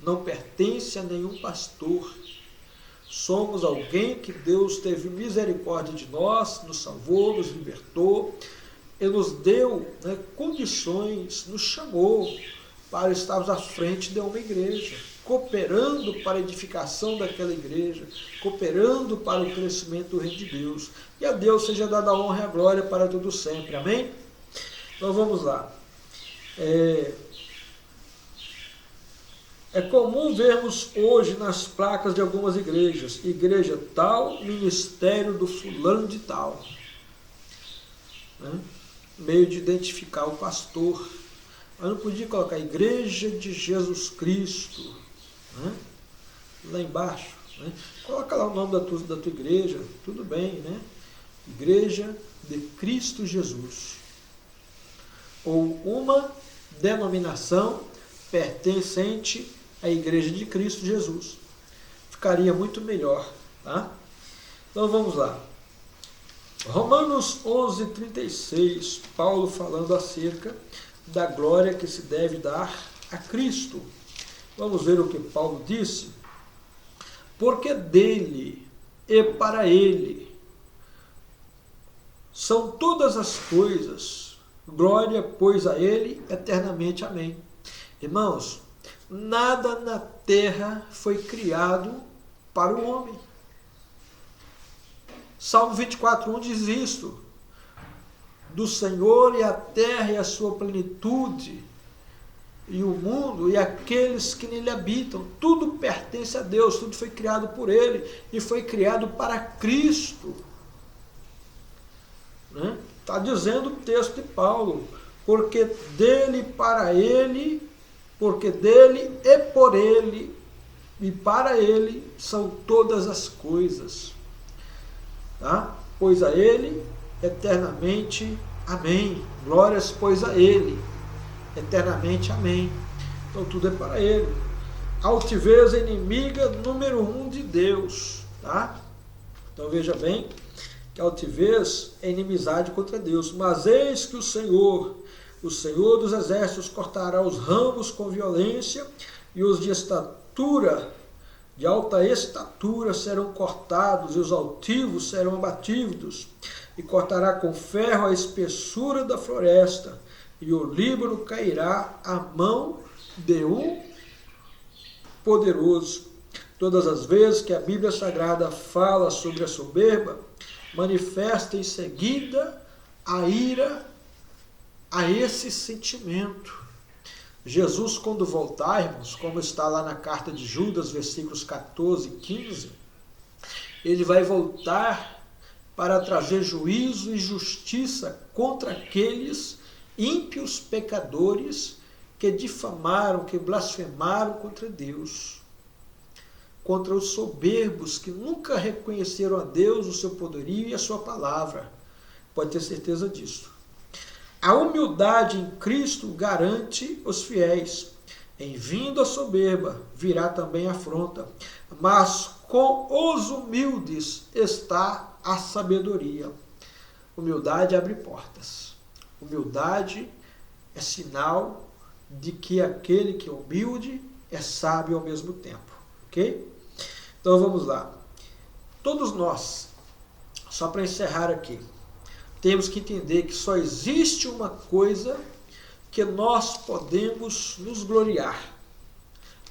A: não pertence a nenhum pastor. Somos alguém que Deus teve misericórdia de nós, nos salvou, nos libertou, e nos deu, né, condições, nos chamou para estarmos à frente de uma igreja, cooperando para a edificação daquela igreja, cooperando para o crescimento do reino de Deus. E a Deus seja dada a honra e a glória para tudo sempre. Amém? Então vamos lá. É comum vermos hoje nas placas de algumas igrejas: igreja tal, ministério do fulano de tal, né? Meio de identificar o pastor. Mas não podia colocar igreja de Jesus Cristo, né? Lá embaixo, né? Coloca lá o nome da tua igreja, tudo bem, né? Igreja de Cristo Jesus. Ou uma denominação pertencente à igreja de Cristo Jesus. Ficaria muito melhor, tá? Então vamos lá. Romanos 11:36, Paulo falando acerca da glória que se deve dar a Cristo. Vamos ver o que Paulo disse. Porque dele e para ele são todas as coisas, glória, pois, a ele eternamente. Amém. Irmãos, nada na terra foi criado para o homem. Salmo 24:1 diz isto: do Senhor e a terra e a sua plenitude, e o mundo e aqueles que nele habitam, tudo pertence a Deus, tudo foi criado por ele e foi criado para Cristo. Está dizendo o texto de Paulo, porque dele para ele, porque dele e por ele e para ele são todas as coisas. Tá? Pois a ele eternamente, amém. Glórias, pois a ele eternamente, amém. Então tudo é para ele. Altivez é inimiga número 1 de Deus. Tá? Então veja bem que altivez é inimizade contra Deus. Mas eis que o Senhor dos exércitos, cortará os ramos com violência, e os de alta estatura serão cortados, e os altivos serão abatidos, e cortará com ferro a espessura da floresta, e o Líbano cairá à mão de um poderoso. Todas as vezes que a Bíblia Sagrada fala sobre a soberba, manifesta em seguida a ira a esse sentimento. Jesus, quando voltar, irmãos, como está lá na carta de Judas, versículos 14 e 15, ele vai voltar para trazer juízo e justiça contra aqueles ímpios pecadores que difamaram, que blasfemaram contra Deus, contra os soberbos que nunca reconheceram a Deus, o seu poderio e a sua palavra. Pode ter certeza disso. A humildade em Cristo garante os fiéis. Em vindo a soberba, virá também a afronta, mas com os humildes está a sabedoria. Humildade abre portas. Humildade é sinal de que aquele que é humilde é sábio ao mesmo tempo. Ok? Então vamos lá. Todos nós, só para encerrar aqui, temos que entender que só existe uma coisa que nós podemos nos gloriar.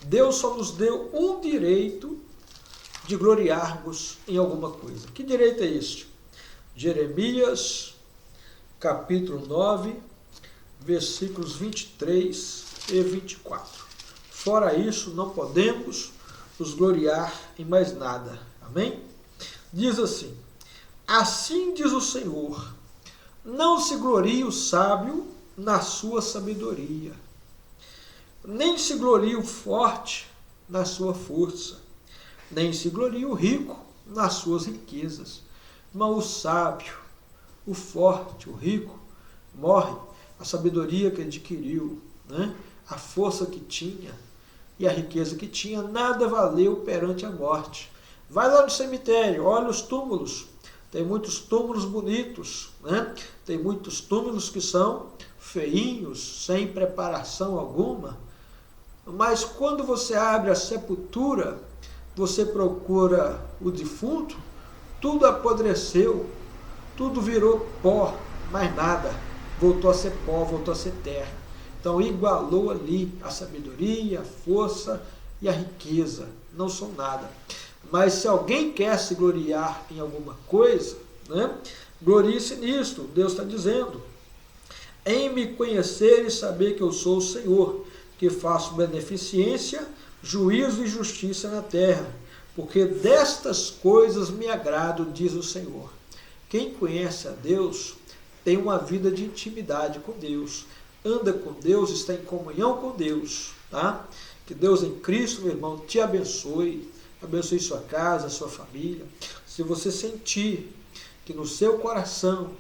A: Deus só nos deu um direito de gloriarmos em alguma coisa. Que direito é este? Jeremias, capítulo 9, versículos 23 e 24. Fora isso, não podemos nos gloriar em mais nada. Amém? Diz assim: assim diz o Senhor, não se glorie o sábio na sua sabedoria, nem se glorie o forte na sua força, nem se glorie o rico nas suas riquezas. Mas o sábio, o forte, o rico, morre, a sabedoria que adquiriu, a força que tinha e a riqueza que tinha, nada valeu perante a morte. Vai lá no cemitério, olha os túmulos. Tem muitos túmulos bonitos, Tem muitos túmulos que são feinhos, sem preparação alguma. Mas quando você abre a sepultura, você procura o defunto, tudo apodreceu, tudo virou pó, mais nada. Voltou a ser pó, voltou a ser terra. Então igualou ali a sabedoria, a força e a riqueza. Não são nada. Mas se alguém quer se gloriar em alguma coisa, glorie-se nisto. Deus está dizendo: em me conhecer e saber que eu sou o Senhor, que faço beneficência, juízo e justiça na terra, porque destas coisas me agrado, diz o Senhor. Quem conhece a Deus tem uma vida de intimidade com Deus, anda com Deus, está em comunhão com Deus. Tá? Que Deus em Cristo, meu irmão, te abençoe. Abençoe sua casa, sua família. Se você sentir que no seu coração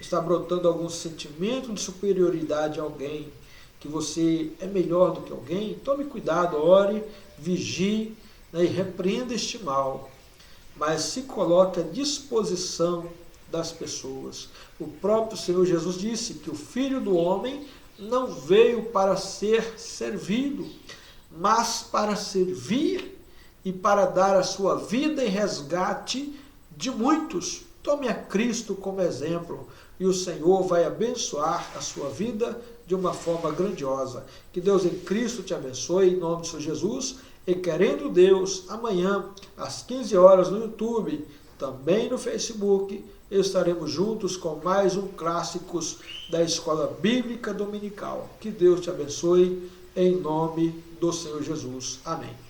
A: está brotando algum sentimento de superioridade a alguém, que você é melhor do que alguém, tome cuidado, ore, vigie, e repreenda este mal. Mas se coloque à disposição das pessoas. O próprio Senhor Jesus disse que o Filho do Homem não veio para ser servido, mas para servir e para dar a sua vida em resgate de muitos. Tome a Cristo como exemplo e o Senhor vai abençoar a sua vida de uma forma grandiosa. Que Deus em Cristo te abençoe, em nome do Senhor Jesus. E querendo Deus, amanhã, às 15 horas no YouTube, também no Facebook, estaremos juntos com mais um Clássicos da Escola Bíblica Dominical. Que Deus te abençoe, em nome do Senhor Jesus. Amém.